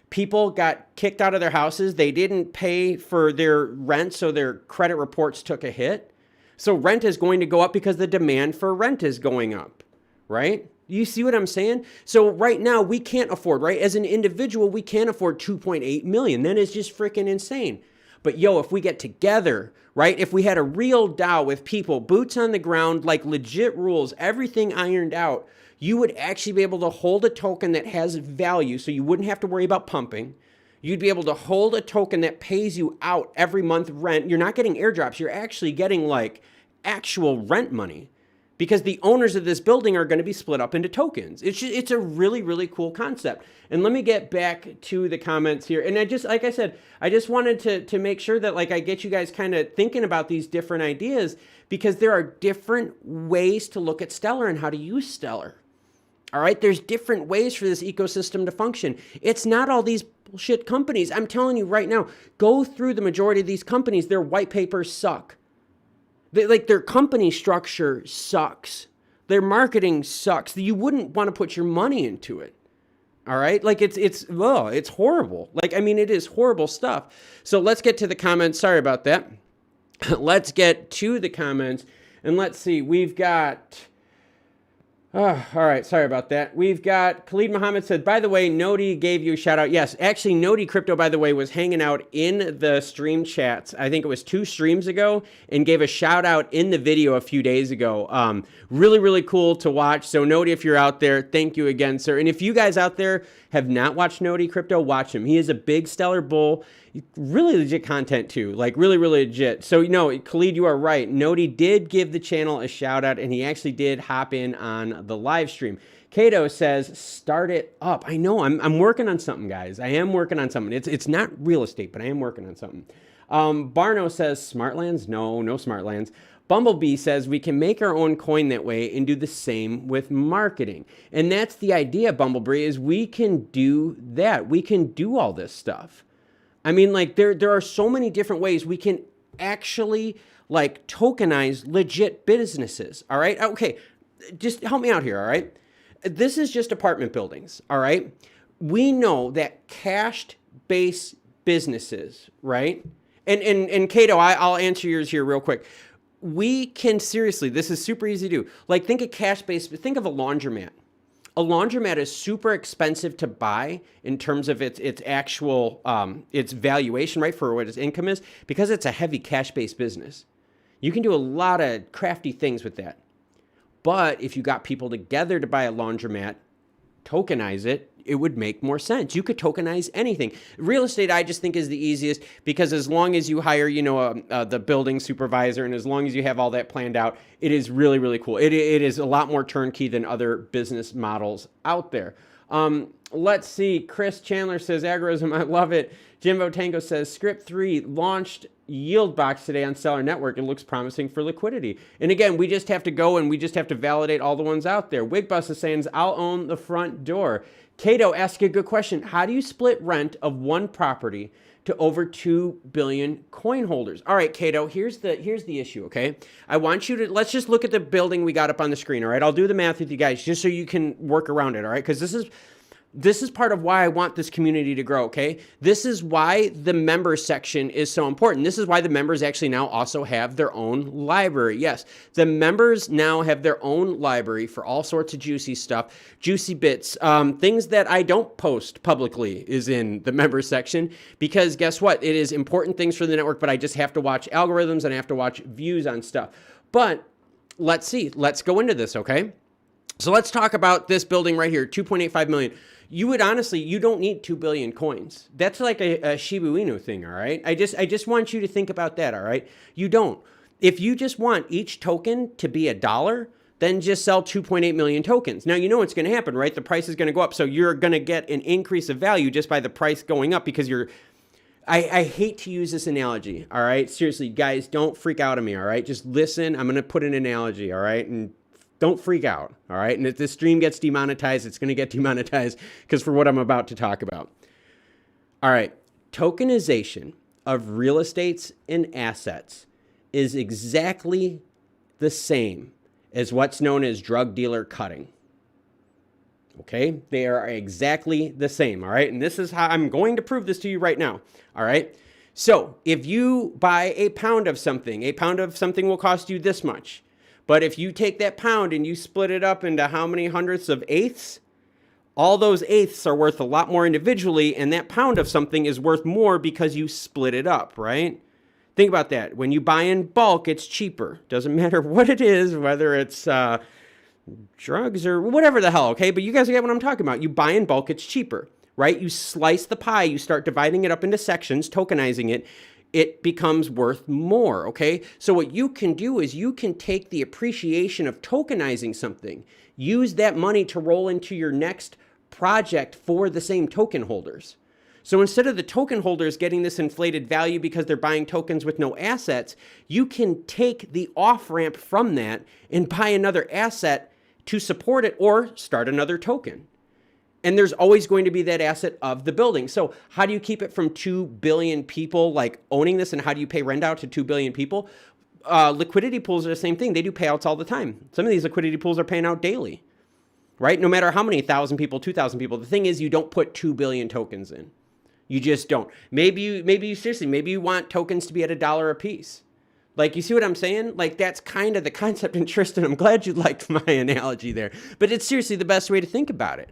People got kicked out of their houses. They didn't pay for their rent, so their credit reports took a hit. So rent is going to go up because the demand for rent is going up, right? You see what I'm saying? So right now we can't afford, right? As an individual, we can't afford 2.8 million. That is just freaking insane. But yo, if we get together, right? If we had a real DAO with people, boots on the ground, like legit rules, everything ironed out, you would actually be able to hold a token that has value, so you wouldn't have to worry about pumping. You'd be able to hold a token that pays you out every month rent. You're not getting airdrops. You're actually getting like actual rent money because the owners of this building are going to be split up into tokens. It's a really, really cool concept. And let me get back to the comments here. And I just, like I said, I just wanted to make sure that like I get you guys kind of thinking about these different ideas because there are different ways to look at Stellar and how to use Stellar. All right, there's different ways for this ecosystem to function. It's not all these bullshit companies. I'm telling you right now, go through the majority of these companies. Their white papers suck. Their company structure sucks. Their marketing sucks. You wouldn't want to put your money into it. All right. Like it's horrible. Like, I mean, it is horrible stuff. So let's get to the comments. Sorry about that. Let's get to the comments and let's see. We've got, all right. Sorry about that. We've got Khalid Muhammad said, by the way, Nodi gave you a shout out. Yes, actually Nodi Crypto, by the way, was hanging out in the stream chats. I think it was 2 streams ago and gave a shout out in the video a few days ago. Really, really cool to watch. So Nodi, if you're out there, thank you again, sir. And if you guys out there have not watched Nodi Crypto, watch him. He is a big stellar bull. Really legit content too, like really, really legit. So, Khalid, you are right. Nodi did give the channel a shout out and he actually did hop in on the live stream. Kato says, start it up. I know, I'm working on something, guys. I am working on something. It's not real estate, but I am working on something. Barno says, Smartlands? No Smartlands. Bumblebee says, we can make our own coin that way and do the same with marketing. And that's the idea, Bumblebee, is we can do that. We can do all this stuff. I mean, like, there are so many different ways we can actually, like, tokenize legit businesses, all right? Okay, just help me out here, all right? This is just apartment buildings, all right? We know that cash-based businesses, right? And Kato, I'll answer yours here real quick. We can seriously, this is super easy to do. Like, think of cash-based, think of a laundromat. A laundromat is super expensive to buy in terms of its actual, its valuation, right, for what its income is, because it's a heavy cash-based business. You can do a lot of crafty things with that. But if you got people together to buy a laundromat, tokenize it, it would make more sense. You could tokenize anything. Real estate, I just think, is the easiest because as long as you hire, the building supervisor and as long as you have all that planned out, it is really, really cool. It is a lot more turnkey than other business models out there. Let's see. Chris Chandler says, Agorism, I love it. Jimbo Tango says, Script 3 launched yield box today on Seller Network. It looks promising for liquidity. And again, we just have to go and we just have to validate all the ones out there. Wigbus is saying, I'll own the front door. Kato asked a good question. How do you split rent of one property to over 2 billion coin holders? All right, Kato, here's the issue, okay? I want you to, let's just look at the building we got up on the screen, all right? I'll do the math with you guys just so you can work around it, all right? Because this is part of why I want this community to grow, okay? This is why the member section is so important. This is why the members actually now also have their own library. Yes, the members now have their own library for all sorts of juicy stuff, juicy bits, things that I don't post publicly is in the member section because guess what? It is important things for the network, but I just have to watch algorithms and I have to watch views on stuff. But let's see, let's go into this, okay? So let's talk about this building right here, 2.85 million. You would honestly, you don't need 2 billion coins. That's like a Shiba Inu thing, all right? I just want you to think about that, all right? You don't. If you just want each token to be $1, then just sell 2.8 million tokens. Now, you know what's going to happen, right? The price is going to go up. So you're going to get an increase of value just by the price going up because you're, I hate to use this analogy, all right? Seriously, guys, don't freak out on me, all right? Just listen. I'm going to put an analogy, all right? And don't freak out, all right? And if this stream gets demonetized, it's going to get demonetized because for what I'm about to talk about. All right, tokenization of real estates and assets is exactly the same as what's known as drug dealer cutting. Okay, they are exactly the same, all right? And this is how I'm going to prove this to you right now, all right? So if you buy a pound of something will cost you this much. But if you take that pound and you split it up into how many hundredths of eighths, all those eighths are worth a lot more individually, and that pound of something is worth more because you split it up, right? Think about that. When you buy in bulk, it's cheaper. Doesn't matter what it is, whether it's drugs or whatever the hell, okay? But you guys get what I'm talking about. You buy in bulk, it's cheaper, right? You slice the pie, you start dividing it up into sections, tokenizing it, it becomes worth more, okay? So what you can do is you can take the appreciation of tokenizing something, use that money to roll into your next project for the same token holders. So instead of the token holders getting this inflated value because they're buying tokens with no assets, you can take the off-ramp from that and buy another asset to support it or start another token. And there's always going to be that asset of the building. So how do you keep it from 2 billion people like owning this? And how do you pay rent out to 2 billion people? liquidity pools are the same thing. They do payouts all the time. Some of these liquidity pools are paying out daily, right? No matter how many 1,000 people, 2,000 people. The thing is, you don't put 2 billion tokens in. You just don't. Maybe you seriously, maybe you want tokens to be at $1 a piece. Like, you see what I'm saying? Like, that's kind of the concept. And Tristan, I'm glad you liked my analogy there. But it's seriously the best way to think about it.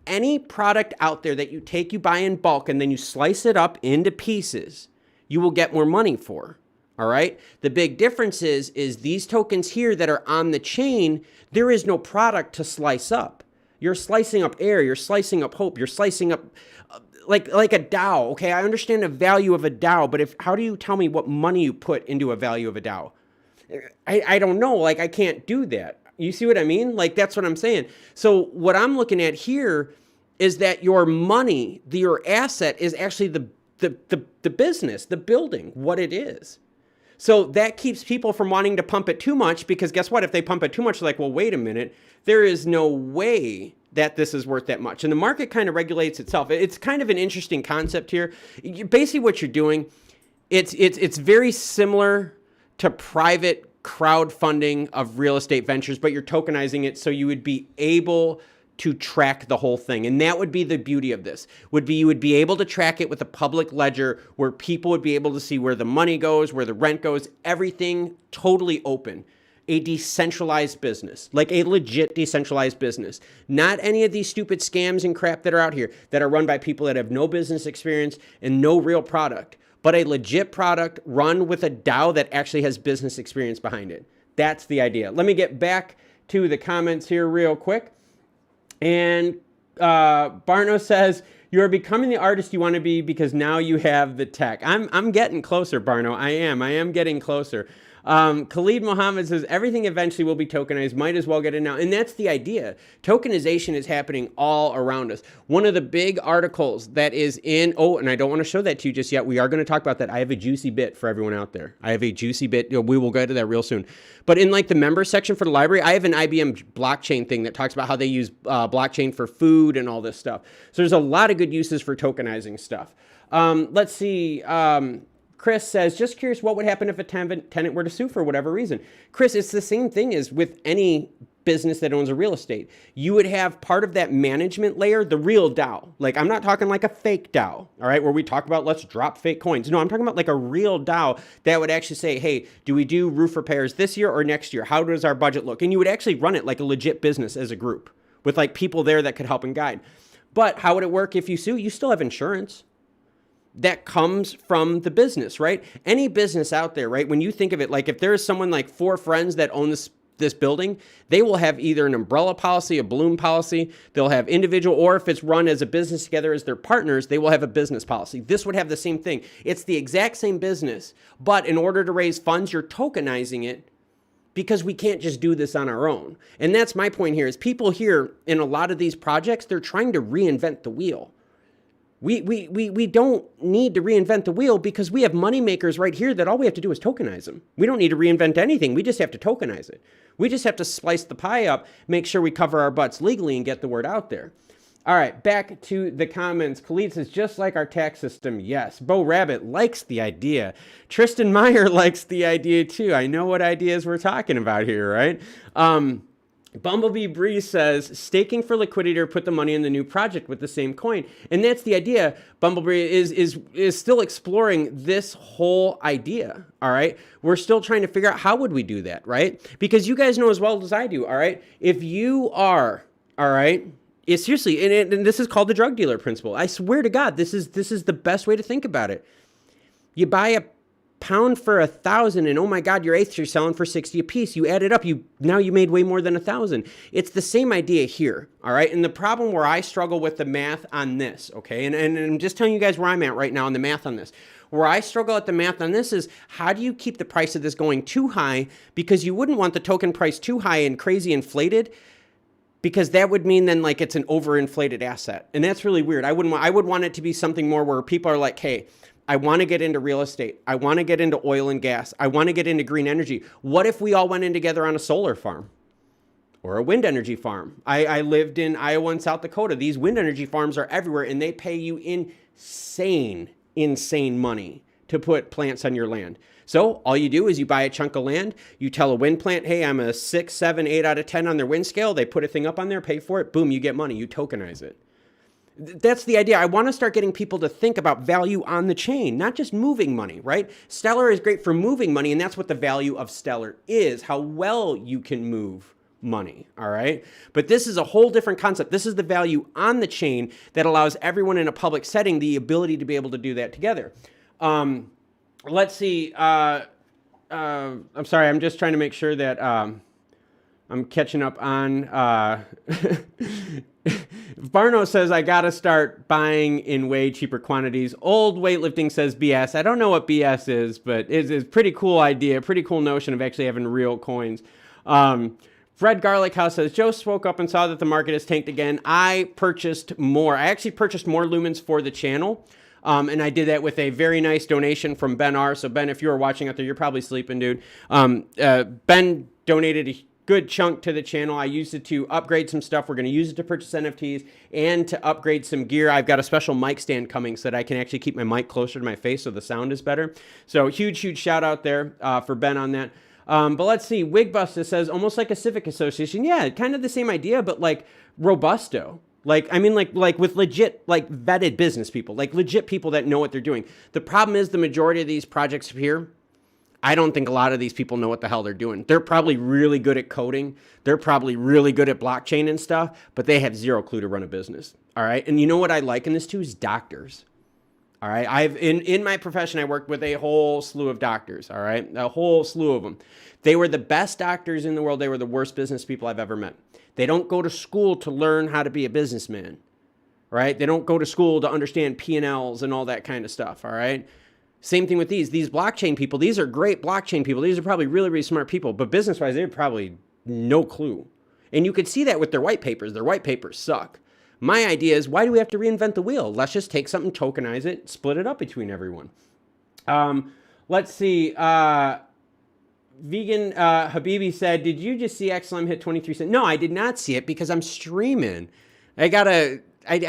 Any product out there that you take, you buy in bulk, and then you slice it up into pieces, you will get more money for. All right? The big difference is these tokens here that are on the chain, there is no product to slice up. You're slicing up air. You're slicing up hope. You're slicing up like a DAO. Okay, I understand the value of a DAO, but how do you tell me what money you put into a value of a DAO? I don't know. Like, I can't do that. You see what I mean? Like, that's what I'm saying. So what I'm looking at here is that your money, your asset, is actually the business, the building, what it is. So that keeps people from wanting to pump it too much, because guess what? If they pump it too much, they're like, well, wait a minute, there is no way that this is worth that much. And the market kind of regulates itself. It's kind of an interesting concept here. Basically what you're doing, it's very similar to private crowdfunding of real estate ventures, but you're tokenizing it so you would be able to track the whole thing. And that would be the beauty of this, you would be able to track it with a public ledger where people would be able to see where the money goes, where the rent goes, everything totally open. A decentralized business, like a legit decentralized business. Not any of these stupid scams and crap that are out here that are run by people that have no business experience and no real product, but a legit product run with a DAO that actually has business experience behind it. That's the idea. Let me get back to the comments here real quick. And Barno says, you're becoming the artist you want to be because now you have the tech. I'm getting closer, Barno. I am getting closer. Khalid Mohammed says, everything eventually will be tokenized. Might as well get it now. And that's the idea. Tokenization is happening all around us. One of the big articles that is in, and I don't want to show that to you just yet. We are going to talk about that. I have a juicy bit for everyone out there. I have a juicy bit. We will get to that real soon. But in like the member section for the library, I have an IBM blockchain thing that talks about how they use blockchain for food and all this stuff. So there's a lot of good uses for tokenizing stuff. Let's see. Chris says, just curious, what would happen if a tenant were to sue for whatever reason? Chris, it's the same thing as with any business that owns a real estate. You would have part of that management layer, the real DAO. Like, I'm not talking like a fake DAO, all right, where we talk about let's drop fake coins. No, I'm talking about like a real DAO that would actually say, hey, do we do roof repairs this year or next year? How does our budget look? And you would actually run it like a legit business as a group with like people there that could help and guide. But how would it work if you sue? You still have insurance that comes from the business, right? Any business out there, right? When you think of it, like if there's someone like 4 friends that own this building, they will have either an umbrella policy, a balloon policy, they'll have individual, or if it's run as a business together as their partners, they will have a business policy. This would have the same thing. It's the exact same business, but in order to raise funds, you're tokenizing it because we can't just do this on our own. And that's my point here is people here in a lot of these projects, they're trying to reinvent the wheel. We don't need to reinvent the wheel because we have moneymakers right here that all we have to do is tokenize them. We don't need to reinvent anything. We just have to tokenize it. We just have to slice the pie up, make sure we cover our butts legally and get the word out there. All right, back to the comments. Khalid says, just like our tax system, yes. Bo Rabbit likes the idea. Tristan Meyer likes the idea too. I know what ideas we're talking about here, right? Bumblebee Breeze says, staking for liquidity or put the money in the new project with the same coin. And that's the idea. Bumblebee is still exploring this whole idea, all right? We're still trying to figure out how would we do that, right? Because you guys know as well as I do, all right? If you are, all right, it's seriously, and this is called the drug dealer principle. I swear to God, this is the best way to think about it. You buy a pound for 1,000 and oh my God, your eighths you're selling for 60 a piece. You add it up, now you made way more than 1,000. It's the same idea here, all right? And the problem where I struggle with the math on this, okay? And I'm just telling you guys where I'm at right now on the math on this. Where I struggle at the math on this is how do you keep the price of this going too high, because you wouldn't want the token price too high and crazy inflated, because that would mean then like it's an overinflated asset. And that's really weird. I would want it to be something more where people are like, hey, I want to get into real estate. I want to get into oil and gas. I want to get into green energy. What if we all went in together on a solar farm or a wind energy farm? I lived in Iowa and South Dakota. These wind energy farms are everywhere and they pay you insane money to put plants on your land. So all you do is you buy a chunk of land, you tell a wind plant, hey, I'm a 6, 7, 8 out of 10 on their wind scale. They put a thing up on there, pay for it, boom, you get money, you tokenize it. That's the idea. I want to start getting people to think about value on the chain, not just moving money, right? Stellar is great for moving money, and that's what the value of Stellar is, how well you can move money, all right? But this is a whole different concept. This is the value on the chain that allows everyone in a public setting the ability to be able to do that together. Let's see. I'm sorry. I'm just trying to make sure that I'm catching up on... Barno says, I got to start buying in way cheaper quantities. Old Weightlifting says BS. I don't know what BS is, but it's a pretty cool idea, pretty cool notion of actually having real coins. Fred Garlic House says, Joe spoke up and saw that the market has tanked again. I purchased more. I actually purchased more lumens for the channel. And I did that with a very nice donation from Ben R. So Ben, if you were watching out there, you're probably sleeping, dude. Ben donated a good chunk to the channel. I used it to upgrade some stuff. We're going to use it to purchase NFTs and to upgrade some gear. I've got a special mic stand coming so that I can actually keep my mic closer to my face so the sound is better. So huge shout out there for Ben on that. But let's see. Wigbuster says, almost like a civic association. Yeah, kind of the same idea, but like robusto. Like, I mean, like with legit, like vetted business people, like legit people that know what they're doing. The problem is the majority of these projects here, I don't think a lot of these people know what the hell they're doing. They're probably really good at coding. They're probably really good at blockchain and stuff, but they have zero clue to run a business. All right. And you know what I like in this too is doctors. All right. In my profession, I worked with a whole slew of doctors. All right. A whole slew of them. They were the best doctors in the world. They were the worst business people I've ever met. They don't go to school to learn how to be a businessman. Right. They don't go to school to understand P&Ls and all that kind of stuff. All right. Same thing with these blockchain people. These are great blockchain people. These are probably really smart people, but business-wise, they have probably no clue. And you could see that with their white papers. Their white papers suck. My idea is, why do we have to reinvent the wheel? Let's just take something, tokenize it, split it up between everyone. Let's see. Vegan Habibi said, did you just see XLM hit 23 cents? No, I did not see it because I'm streaming. I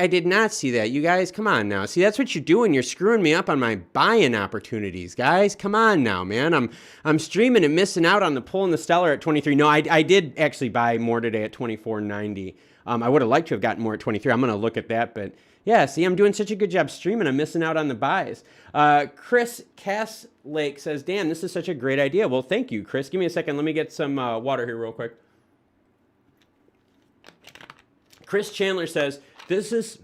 did not see that. You guys, come on now. See, that's what you're doing. You're screwing me up on my buying opportunities, guys. Come on now, man. I'm streaming and missing out on the pull and the Stellar at 23. No, I did actually buy more today at 24.90. I would have liked to have gotten more at 23. I'm going to look at that, but yeah, see, I'm doing such a good job streaming. I'm missing out on the buys. Chris Castlake says, damn, this is such a great idea. Well, thank you, Chris. Give me a second. Let me get some water here real quick. Chris Chandler says, this is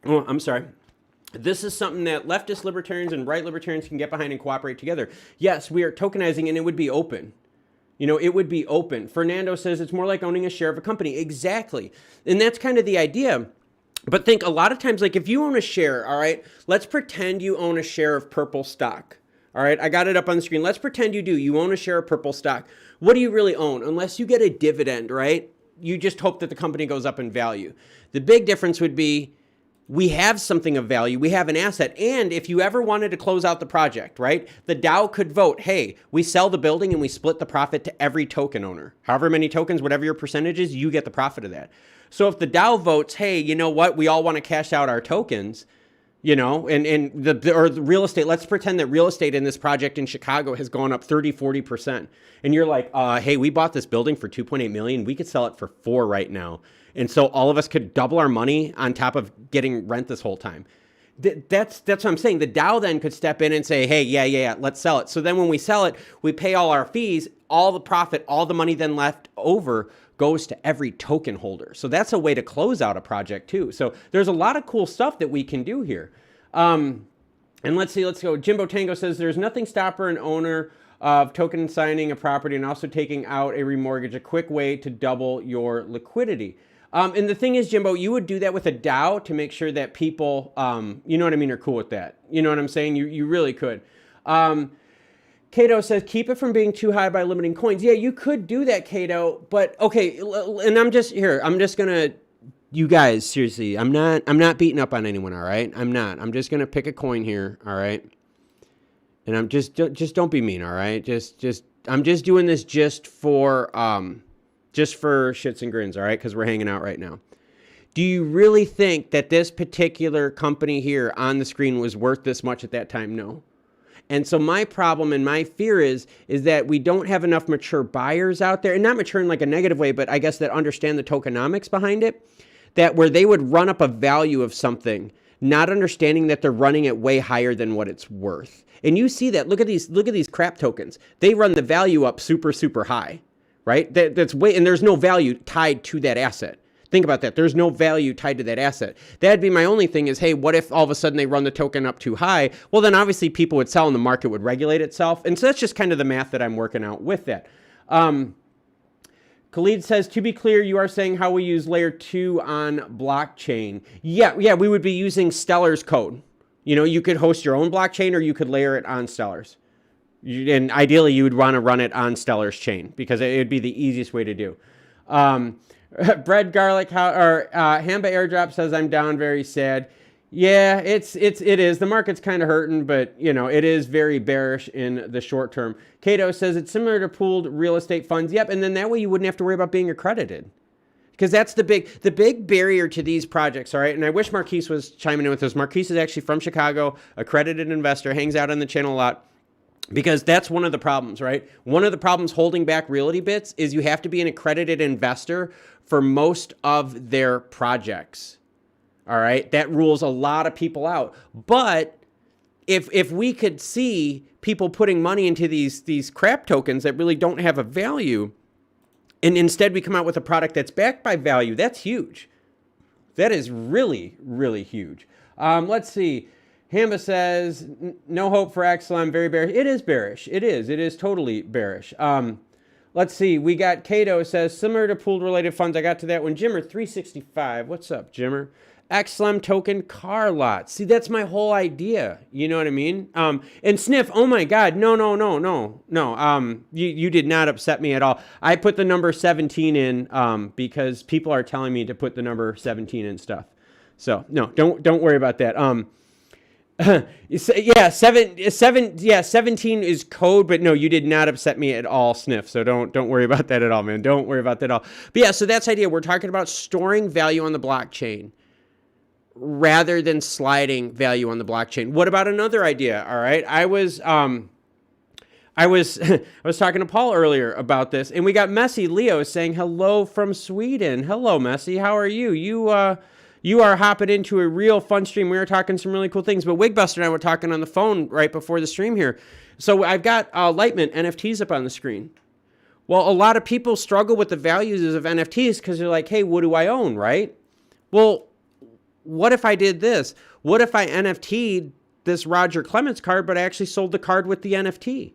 something that leftist libertarians and right libertarians can get behind and cooperate together. Yes, we are tokenizing and it would be open. You know, it would be open. Fernando says it's more like owning a share of a company. Exactly. And that's kind of the idea. But think a lot of times, like if you own a share, all right, let's pretend you own a share of Purple stock. All right, I got it up on the screen. Let's pretend you do. You own a share of Purple stock. What do you really own? Unless you get a dividend, right? You just hope that the company goes up in value. The big difference would be we have something of value. We have an asset. And if you ever wanted to close out the project, right, the DAO could vote, hey, we sell the building and we split the profit to every token owner. However many tokens, whatever your percentage is, you get the profit of that. So if the DAO votes, hey, you know what, we all want to cash out our tokens, you know, and the real estate, let's pretend that real estate in this project in Chicago has gone up 30, 40%. And you're like, hey, we bought this building for 2.8 million. We could sell it for 4 right now. And so all of us could double our money on top of getting rent this whole time. That's what I'm saying. The DAO then could step in and say, hey, yeah, let's sell it. So then when we sell it, we pay all our fees, all the profit, all the money then left over goes to every token holder. So that's a way to close out a project too. So there's a lot of cool stuff that we can do here. And let's go. Jimbo Tango says there's nothing stopper an owner of token signing a property and also taking out a remortgage, a quick way to double your liquidity. And the thing is, Jimbo, you would do that with a DAO to make sure that people, you know what I mean, are cool with that. You know what I'm saying? You really could. Cato says, keep it from being too high by limiting coins. Yeah, you could do that, Cato. But okay, and I'm just gonna, you guys, seriously, I'm not beating up on anyone, all right? I'm not. I'm just gonna pick a coin here, all right? And I'm just don't be mean, all right? I'm just doing this just for shits and grins, all right? Because we're hanging out right now. Do you really think that this particular company here on the screen was worth this much at that time? No. And so my problem and my fear is that we don't have enough mature buyers out there, and not mature in like a negative way, but I guess that understand the tokenomics behind it, that where they would run up a value of something, not understanding that they're running it way higher than what it's worth. And you see that, look at these crap tokens. They run the value up super, super high, right? That's way, and there's no value tied to that asset. Think about that. There's no value tied to that asset. That'd be my only thing is, hey, what if all of a sudden they run the token up too high? Well, then obviously people would sell and the market would regulate itself. And so that's just kind of the math that I'm working out with that. Khalid says, to be clear, you are saying how we use layer 2 on blockchain. Yeah, we would be using Stellar's code. You know, you could host your own blockchain or you could layer it on Stellar's. And ideally, you would want to run it on Stellar's chain because it would be the easiest way to do. Bread Garlic Hamba Airdrop says, I'm down, very sad. Yeah, it is. The market's kind of hurting, but you know, it is very bearish in the short term. Cato says it's similar to pooled real estate funds. Yep, and then that way you wouldn't have to worry about being accredited. Because that's the big barrier to these projects, all right? And I wish Marquise was chiming in with us. Marquise is actually from Chicago, accredited investor, hangs out on the channel a lot. Because that's one of the problems, right? One of the problems holding back Realty Bits is you have to be an accredited investor for most of their projects. All right, that rules a lot of people out. But if we could see people putting money into these crap tokens that really don't have a value, and instead we come out with a product that's backed by value, that's huge. That is really, really huge. Let's see. Hamba says, no hope for XLM, very bearish. It is bearish. It is totally bearish. Let's see. We got Cato says, similar to pooled related funds. I got to that one. Jimmer365. What's up, Jimmer? XLM token car lot. See, that's my whole idea. You know what I mean? And Sniff, oh my God, no. You did not upset me at all. I put the number 17 in because people are telling me to put the number 17 in stuff. So no, don't worry about that. Yeah, 17 is code, but no, you did not upset me at all, Sniff. So don't worry about that at all, man. Don't worry about that at all. But yeah, so that's the idea. We're talking about storing value on the blockchain rather than sliding value on the blockchain. What about another idea? All right. I was talking to Paul earlier about this, and we got Messi Leo saying hello from Sweden. Hello, Messi. How are you? You are hopping into a real fun stream. We were talking some really cool things, but Wigbuster and I were talking on the phone right before the stream here. So I've got Litemint NFTs up on the screen. Well, a lot of people struggle with the values of NFTs because they're like, hey, what do I own, right? Well, what if I did this? What if I NFT'd this Roger Clemens card, but I actually sold the card with the NFT?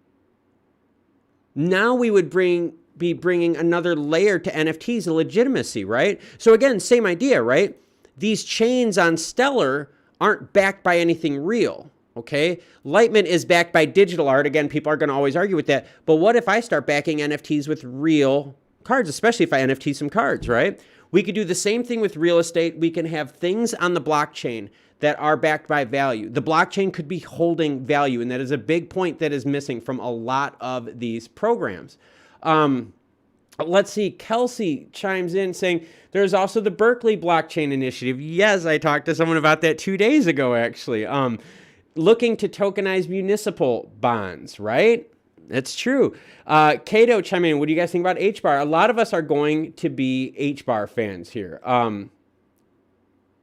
Now we would be bringing another layer to NFTs, a legitimacy, right? So again, same idea, right? These chains on Stellar aren't backed by anything real, okay? Litemint is backed by digital art. Again, people are going to always argue with that. But what if I start backing NFTs with real cards, especially if I NFT some cards, right? We could do the same thing with real estate. We can have things on the blockchain that are backed by value. The blockchain could be holding value, and that is a big point that is missing from a lot of these programs. Let's see, Kelsey chimes in saying, there's also the Berkeley blockchain initiative. Yes, I talked to someone about that 2 days ago, actually. Looking to tokenize municipal bonds, right? That's true. Cato chime in. What do you guys think about HBAR? A lot of us are going to be HBAR fans here. I'm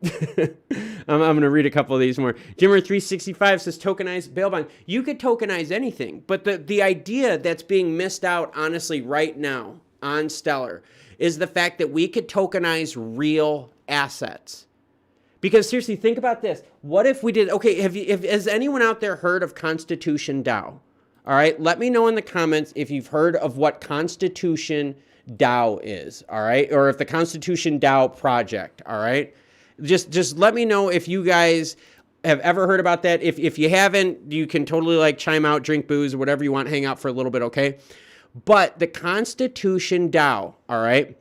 going to read a couple of these more. Jimmer365 says tokenized bail bond. You could tokenize anything, but the idea that's being missed out, honestly, right now on Stellar is the fact that we could tokenize real assets. Because seriously, think about this. What if we did, okay, has anyone out there heard of Constitution Dao? All right, let me know in the comments if you've heard of what Constitution Dao is, all right? Or if the Constitution Dao project, all right? Just let me know if you guys have ever heard about that. If you haven't, you can totally like chime out, drink booze, or whatever you want, hang out for a little bit, okay? But the Constitution Dao, all right,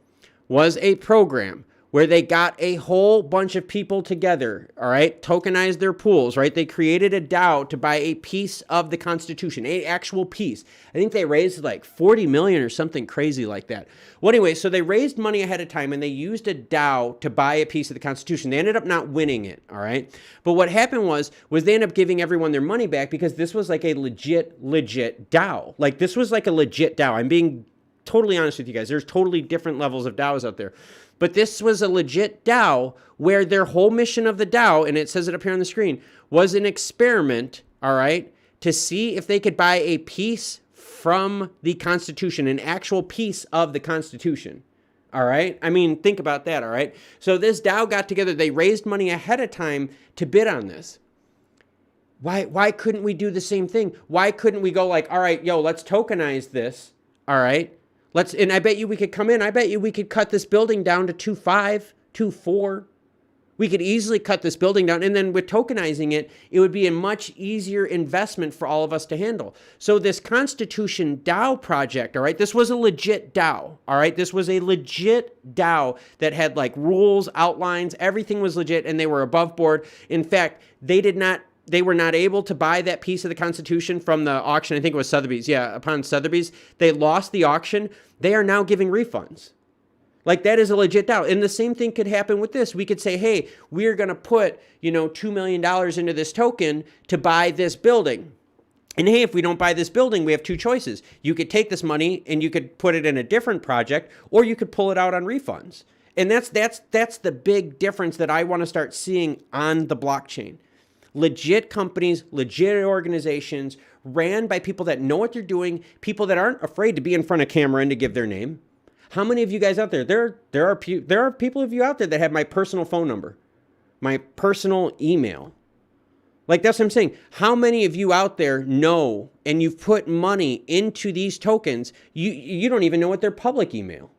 was a program where they got a whole bunch of people together, all right, tokenized their pools, right? They created a DAO to buy a piece of the Constitution, an actual piece. I think they raised like 40 million or something crazy like that. Well, anyway, so they raised money ahead of time and they used a DAO to buy a piece of the Constitution. They ended up not winning it, all right? But what happened was they ended up giving everyone their money back because this was like a legit DAO. Like this was like a legit DAO. I'm being totally honest with you guys. There's totally different levels of DAOs out there. But this was a legit DAO where their whole mission of the DAO, and it says it up here on the screen, was an experiment, all right, to see if they could buy a piece from the Constitution, an actual piece of the Constitution, all right? I mean, think about that, all right? So this DAO got together. They raised money ahead of time to bid on this. Why couldn't we do the same thing? Why couldn't we go like, all right, yo, let's tokenize this, all right? And I bet you we could come in. I bet you we could cut this building down to 2.5, 2.4. We could easily cut this building down. And then with tokenizing it, it would be a much easier investment for all of us to handle. So this Constitution Dao project, all right, this was a legit DAO, all right? This was a legit DAO that had like rules, outlines, everything was legit, and they were above board. In fact, they were not able to buy that piece of the Constitution from the auction. I think it was Sotheby's. Yeah, upon Sotheby's, they lost the auction. They are now giving refunds. Like that is a legit DAO. And the same thing could happen with this. We could say, hey, we're going to put, $2 million into this token to buy this building. And hey, if we don't buy this building, we have two choices. You could take this money and you could put it in a different project, or you could pull it out on refunds. And that's the big difference that I want to start seeing on the blockchain. Legit companies, legit organizations, ran by people that know what they're doing, people that aren't afraid to be in front of camera and to give their name. How many of you guys out there? There are people of you out there that have my personal phone number, my personal email. Like that's what I'm saying. How many of you out there know and you've put money into these tokens? You don't even know what their public email.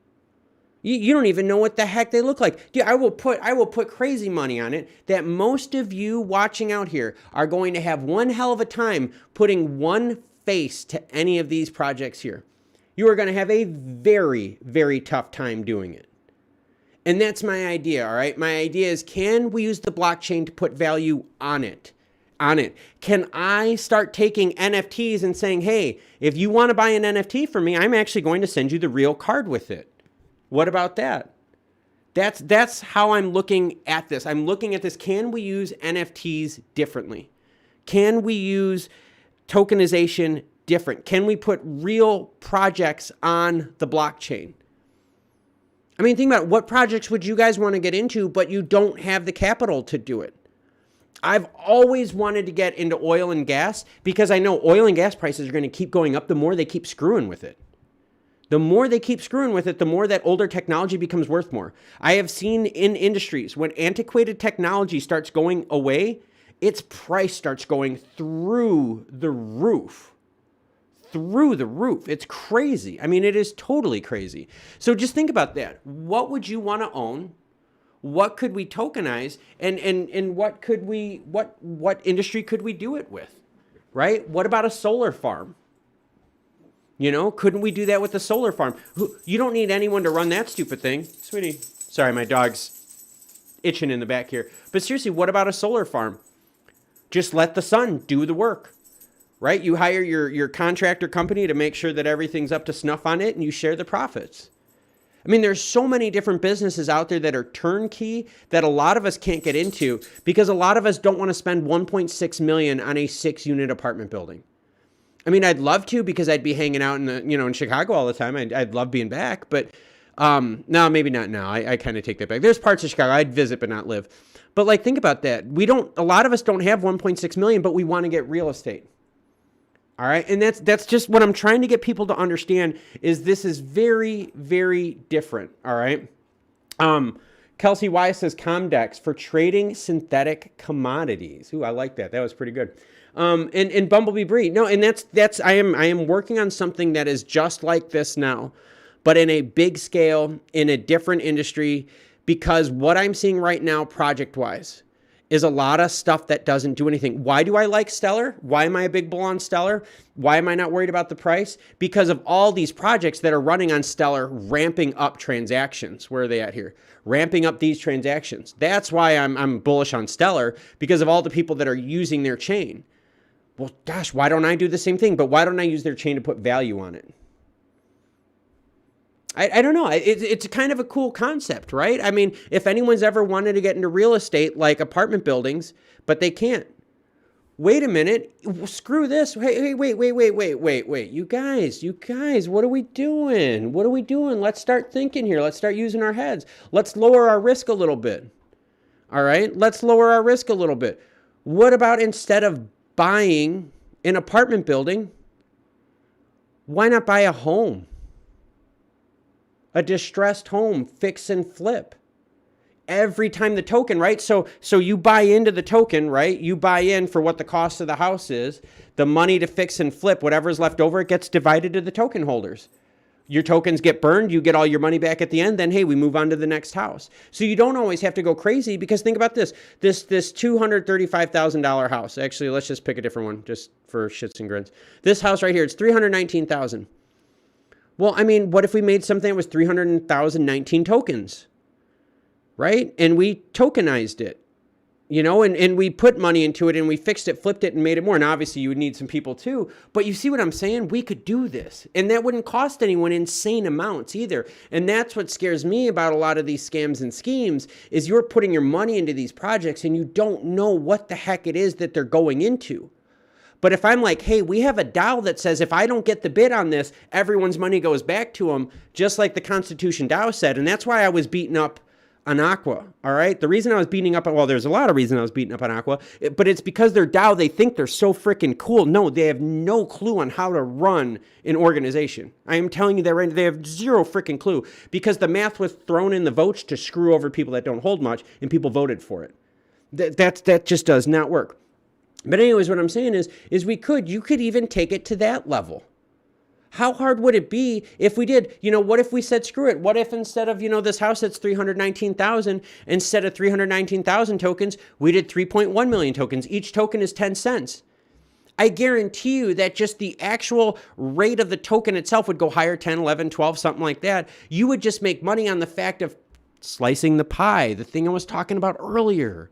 You don't even know what the heck they look like. Dude, I will put crazy money on it that most of you watching out here are going to have one hell of a time putting one face to any of these projects here. You are going to have a very, very tough time doing it. And that's my idea, all right? My idea is, can we use the blockchain to put value on it? Can I start taking NFTs and saying, hey, if you want to buy an NFT from me, I'm actually going to send you the real card with it. What about that? That's how I'm looking at this. I'm looking at this. Can we use NFTs differently? Can we use tokenization different? Can we put real projects on the blockchain? I mean, think about it. What projects would you guys want to get into, but you don't have the capital to do it? I've always wanted to get into oil and gas because I know oil and gas prices are going to keep going up the more they keep screwing with it. The more they keep screwing with it, the more that older technology becomes worth more. I have seen in industries when antiquated technology starts going away, its price starts going through the roof. Through the roof. It's crazy. I mean, it is totally crazy. So just think about that. What would you want to own? What could we tokenize? And what industry could we do it with? Right? What about a solar farm? Couldn't we do that with the solar farm? You don't need anyone to run that stupid thing. Sweetie. Sorry, my dog's itching in the back here. But seriously, what about a solar farm? Just let the sun do the work, right? You hire your contractor company to make sure that everything's up to snuff on it and you share the profits. I mean, there's so many different businesses out there that are turnkey that a lot of us can't get into because a lot of us don't want to spend $1.6 million on a 6-unit apartment building. I mean, I'd love to because I'd be hanging out in Chicago all the time. I'd love being back, but no, maybe not now. I kind of take that back. There's parts of Chicago I'd visit but not live. But like, think about that. A lot of us don't have 1.6 million, but we want to get real estate. All right, and that's just what I'm trying to get people to understand is this is very, very different. All right. Kelsey Wise says Comdex for trading synthetic commodities. Ooh, I like that. That was pretty good. And Bumblebee Bree. No, and I am working on something that is just like this now, but in a big scale, in a different industry, because what I'm seeing right now project-wise is a lot of stuff that doesn't do anything. Why do I like Stellar? Why am I a big bull on Stellar? Why am I not worried about the price? Because of all these projects that are running on Stellar, ramping up transactions. Where are they at here? Ramping up these transactions. That's why I'm bullish on Stellar, because of all the people that are using their chain. Well, gosh, why don't I do the same thing? But why don't I use their chain to put value on it? I don't know. It's kind of a cool concept, right? I mean, if anyone's ever wanted to get into real estate like apartment buildings, but they can't. Wait a minute. Screw this. Hey, wait. You guys, what are we doing? Let's start thinking here. Let's start using our heads. Let's lower our risk a little bit. All right? Let's lower our risk a little bit. What about instead of buying an apartment building, why not buy a home? A distressed home, fix and flip. Every time the token, right? So you buy into the token, right? You buy in for what the cost of the house is. The money to fix and flip, whatever's left over, it gets divided to the token holders. Your tokens get burned, you get all your money back at the end, then hey, we move on to the next house. So you don't always have to go crazy, because think about this $235,000 house. Actually, let's just pick a different one just for shits and grins. This house right here, it's $319,000. Well, I mean, what if we made something that was 300,019 tokens, right? And we tokenized it, you know, and we put money into it and we fixed it, flipped it, and made it more. And obviously you would need some people too, but you see what I'm saying? We could do this, and that wouldn't cost anyone insane amounts either. And that's what scares me about a lot of these scams and schemes, is you're putting your money into these projects and you don't know what the heck it is that they're going into. But if I'm like, hey, we have a DAO that says if I don't get the bid on this, everyone's money goes back to them, just like the Constitution Dao said. And that's why I was beating up on Aqua, all right? The reason I was beating up, well, there's a lot of reasons I was beating up on Aqua, but it's because they're DAO, they think they're so freaking cool. No, they have no clue on how to run an organization. I am telling you that right now, they have zero freaking clue, because the math was thrown in the votes to screw over people that don't hold much, and people voted for it. That just does not work. But anyways, what I'm saying is you could even take it to that level. How hard would it be if we did, what if we said, screw it? What if instead of, this house that's 319,000, instead of 319,000 tokens, we did 3.1 million tokens. Each token is 10 cents. I guarantee you that just the actual rate of the token itself would go higher, 10, 11, 12, something like that. You would just make money on the fact of slicing the pie, the thing I was talking about earlier.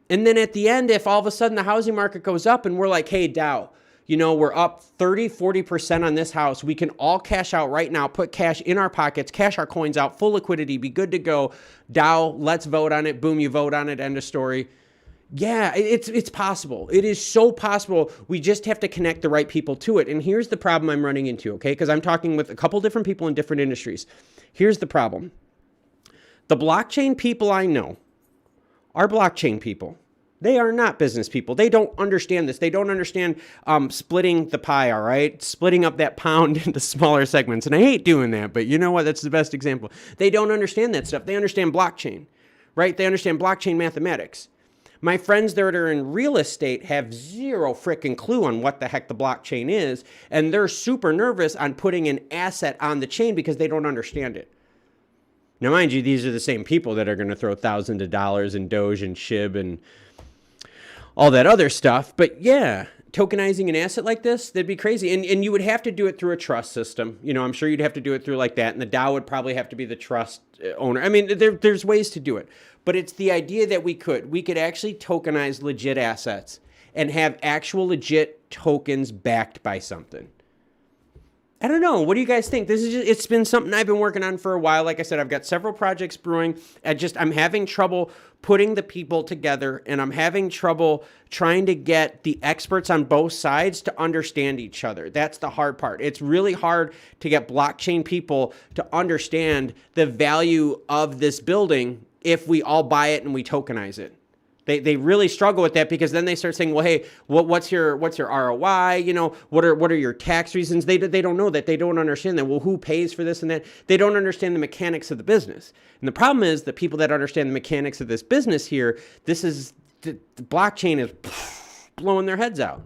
And then at the end, if all of a sudden the housing market goes up and we're like, hey, Dow, we're up 30, 40% on this house. We can all cash out right now, put cash in our pockets, cash our coins out, full liquidity, be good to go. Dow, let's vote on it. Boom, you vote on it. End of story. Yeah, it's possible. It is so possible. We just have to connect the right people to it. And here's the problem I'm running into, okay? Because I'm talking with a couple different people in different industries. Here's the problem. The blockchain people I know are blockchain people. They are not business people. They don't understand this. They don't understand splitting the pie, all right? Splitting up that pound into smaller segments. And I hate doing that, but you know what? That's the best example. They don't understand that stuff. They understand blockchain, right? They understand blockchain mathematics. My friends that are in real estate have zero freaking clue on what the heck the blockchain is, and they're super nervous on putting an asset on the chain because they don't understand it. Now, mind you, these are the same people that are going to throw thousands of dollars in Doge and SHIB and all that other stuff. But yeah, tokenizing an asset like this, that'd be crazy. And you would have to do it through a trust system. I'm sure you'd have to do it through like that. And the DAO would probably have to be the trust owner. I mean, there's ways to do it. But it's the idea that we could actually tokenize legit assets and have actual legit tokens backed by something. I don't know. What do you guys think? It's been something I've been working on for a while. Like I said, I've got several projects brewing. I'm having trouble putting the people together, and I'm having trouble trying to get the experts on both sides to understand each other. That's the hard part. It's really hard to get blockchain people to understand the value of this building if we all buy it and we tokenize it. They really struggle with that, because then they start saying, well, hey, what's your ROI? What are your tax reasons? They don't know that. They don't understand that. Well, who pays for this and that? They don't understand the mechanics of the business. And the problem is the people that understand the mechanics of this business here, the blockchain is blowing their heads out.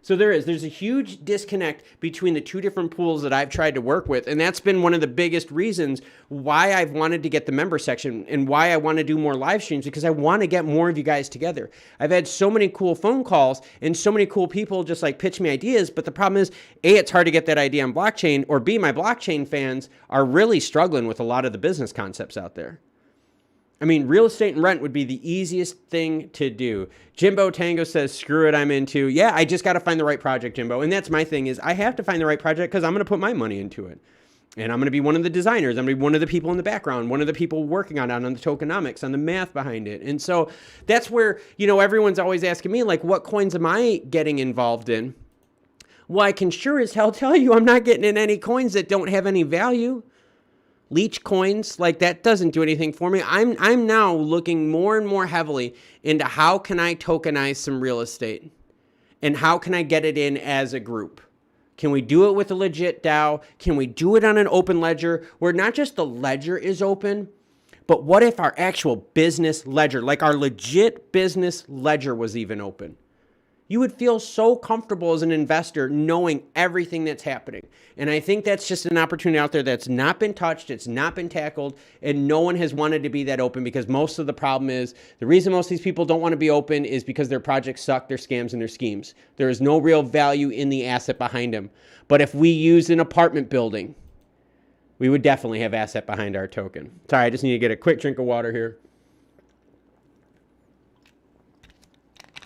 So there's a huge disconnect between the two different pools that I've tried to work with. And that's been one of the biggest reasons why I've wanted to get the member section and why I want to do more live streams, because I want to get more of you guys together. I've had so many cool phone calls and so many cool people just like pitch me ideas. But the problem is, A, it's hard to get that idea on blockchain, or B, my blockchain fans are really struggling with a lot of the business concepts out there. I mean, real estate and rent would be the easiest thing to do. Jimbo Tango says, screw it, I'm into. Yeah, I just got to find the right project, Jimbo. And that's my thing, is I have to find the right project because I'm going to put my money into it. And I'm going to be one of the designers. I'm going to be one of the people in the background, one of the people working on the tokenomics, on the math behind it. And so that's where, you know, everyone's always asking me, like, what coins am I getting involved in? Well, I can sure as hell tell you I'm not getting in any coins that don't have any value. Leech coins, like, that doesn't do anything for me. I'm now looking more and more heavily into how can I tokenize some real estate and how can I get it in as a group. Can we do it with a legit DAO? Can we do it on an open ledger where not just the ledger is open, but what if our actual business ledger, like our legit business ledger, was even open? You would feel so comfortable as an investor knowing everything that's happening. And I think that's just an opportunity out there that's not been touched, it's not been tackled, and no one has wanted to be that open, because most of the problem is, the reason most of these people don't want to be open is because their projects suck, their scams, and their schemes. There is no real value in the asset behind them. But if we use an apartment building, we would definitely have asset behind our token. Sorry, I just need to get a quick drink of water here.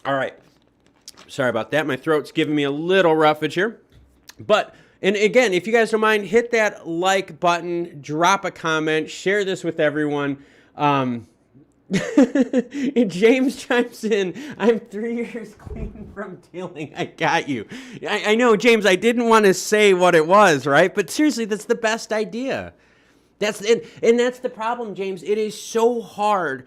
All right. Sorry about that. My throat's giving me a little roughage here. But, and again, if you guys don't mind, hit that like button, drop a comment, share this with everyone. And James chimes in, I'm 3 years clean from dealing. I got you. I know, James, I didn't want to say what it was, right? But seriously, that's the best idea. And that's the problem, James. It is so hard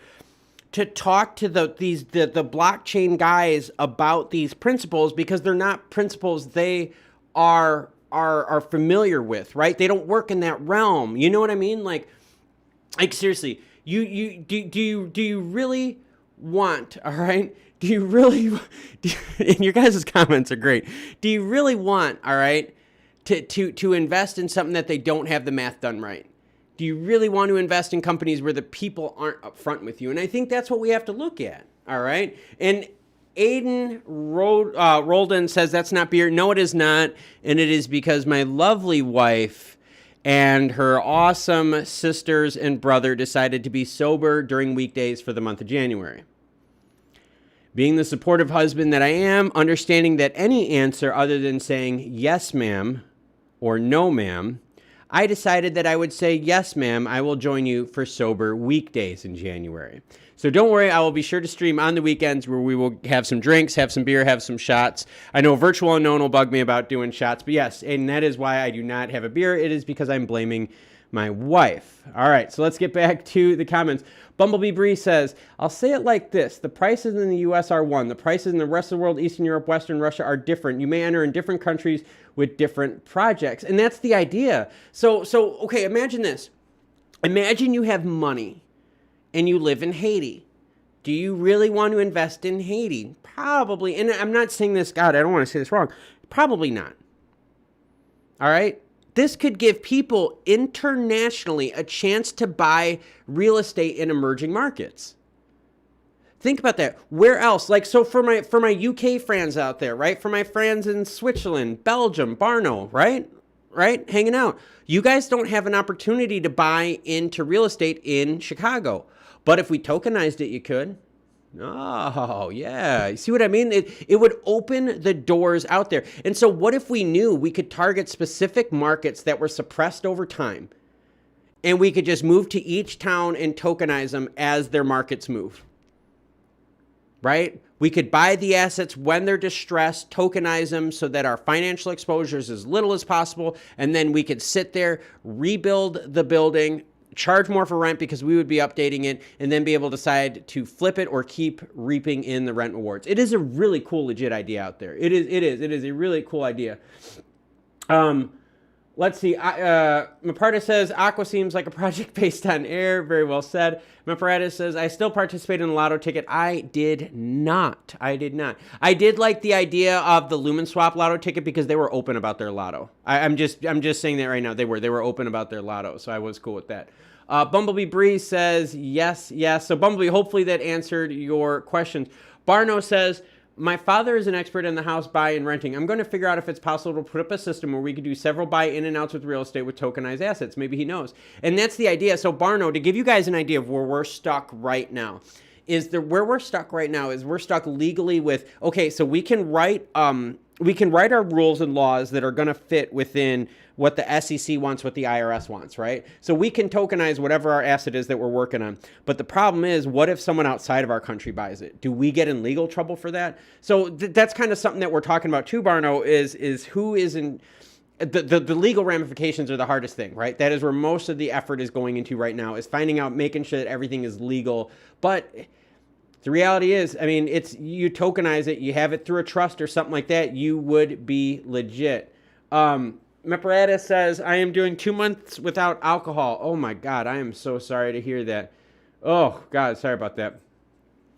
to talk to the blockchain guys about these principles, because they're not principles they are familiar with, right? They don't work in that realm. You know what I mean? Like seriously, do you really want, all right? Do you really, and your guys' comments are great. Do you really want, all right, to invest in something that they don't have the math done right? Do you really want to invest in companies where the people aren't upfront with you? And I think that's what we have to look at, all right? And Aiden Roldan says that's not beer. No, it is not. And it is because my lovely wife and her awesome sisters and brother decided to be sober during weekdays for the month of January. Being the supportive husband that I am, understanding that any answer other than saying yes, ma'am, or no, ma'am, I decided that I would say, yes, ma'am, I will join you for sober weekdays in January. So don't worry, I will be sure to stream on the weekends where we will have some drinks, have some beer, have some shots. I know Virtual Unknown will bug me about doing shots, but yes, and that is why I do not have a beer. It is because I'm blaming my wife. All right, so let's get back to the comments. Bumblebee Bree says, I'll say it like this. The prices in the U.S. are one. The prices in the rest of the world, Eastern Europe, Western Russia, are different. You may enter in different countries with different projects. And that's the idea. So okay, imagine this. Imagine you have money and you live in Haiti. Do you really want to invest in Haiti? Probably. And I'm not saying this, God, I don't want to say this wrong. Probably not. All right? This could give people internationally a chance to buy real estate in emerging markets. Think about that. Where else? Like, so for my UK friends out there, right? For my friends in Switzerland, Belgium, Barno, right? Hanging out. You guys don't have an opportunity to buy into real estate in Chicago. But if we tokenized it, you could. Oh, yeah. You see what I mean? It would open the doors out there. And so what if we knew we could target specific markets that were suppressed over time, and we could just move to each town and tokenize them as their markets move? Right? We could buy the assets when they're distressed, tokenize them so that our financial exposure is as little as possible, and then we could sit there, rebuild the building, charge more for rent because we would be updating it, and then be able to decide to flip it or keep reaping in the rent rewards. It is a really cool, legit idea out there. It is a really cool idea. Let's see. Maparta says, Aqua seems like a project based on air. Very well said. Maparata says, I still participated in a lotto ticket. I did not. I did like the idea of the Lumen swap lotto ticket because they were open about their lotto. I'm just saying that right now. They were open about their lotto, so I was cool with that. Bumblebee Breeze says, yes. So Bumblebee, hopefully that answered your questions. Barno says, my father is an expert in the house buy and renting. I'm going to figure out if it's possible to put up a system where we could do several buy in and outs with real estate with tokenized assets. Maybe he knows. And that's the idea. So Barno, to give you guys an idea of where we're stuck right now, where we're stuck right now is we're stuck legally with, okay, so we can write our rules and laws that are going to fit within what the SEC wants, what the IRS wants, right? So we can tokenize whatever our asset is that we're working on. But the problem is, what if someone outside of our country buys it? Do we get in legal trouble for that? So that's kind of something that we're talking about too, Barno, is who is in... The legal ramifications are the hardest thing, right? That is where most of the effort is going into right now, is finding out, making sure that everything is legal. But the reality is, I mean, you tokenize it, you have it through a trust or something like that, you would be legit. Meparata says, I am doing 2 months without alcohol. Oh my God, I am so sorry to hear that. Oh God, sorry about that.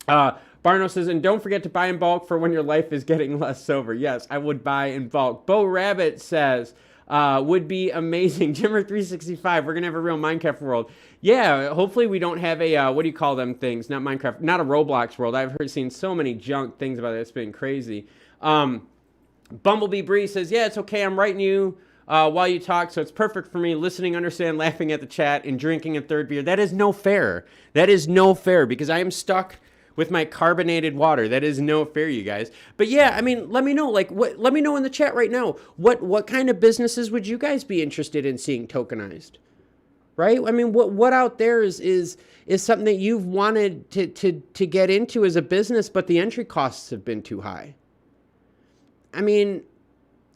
Barno says, and don't forget to buy in bulk for when your life is getting less sober. Yes, I would buy in bulk. Bo Rabbit says, would be amazing. Jimmer365, we're going to have a real Minecraft world. Yeah, hopefully we don't have a, what do you call them things? Not Minecraft, not a Roblox world. I've seen so many junk things about it. It's been crazy. Bumblebee Bree says, yeah, it's okay. I'm writing you while you talk, so it's perfect for me. Listening, understand, laughing at the chat, and drinking a third beer. That is no fair. That is no fair because I am stuck with my carbonated water. That is no fair, you guys. But yeah, I mean, let me know. Let me know in the chat right now. What kind of businesses would you guys be interested in seeing tokenized? Right? I mean, what out there is something that you've wanted to get into as a business, but the entry costs have been too high. I mean,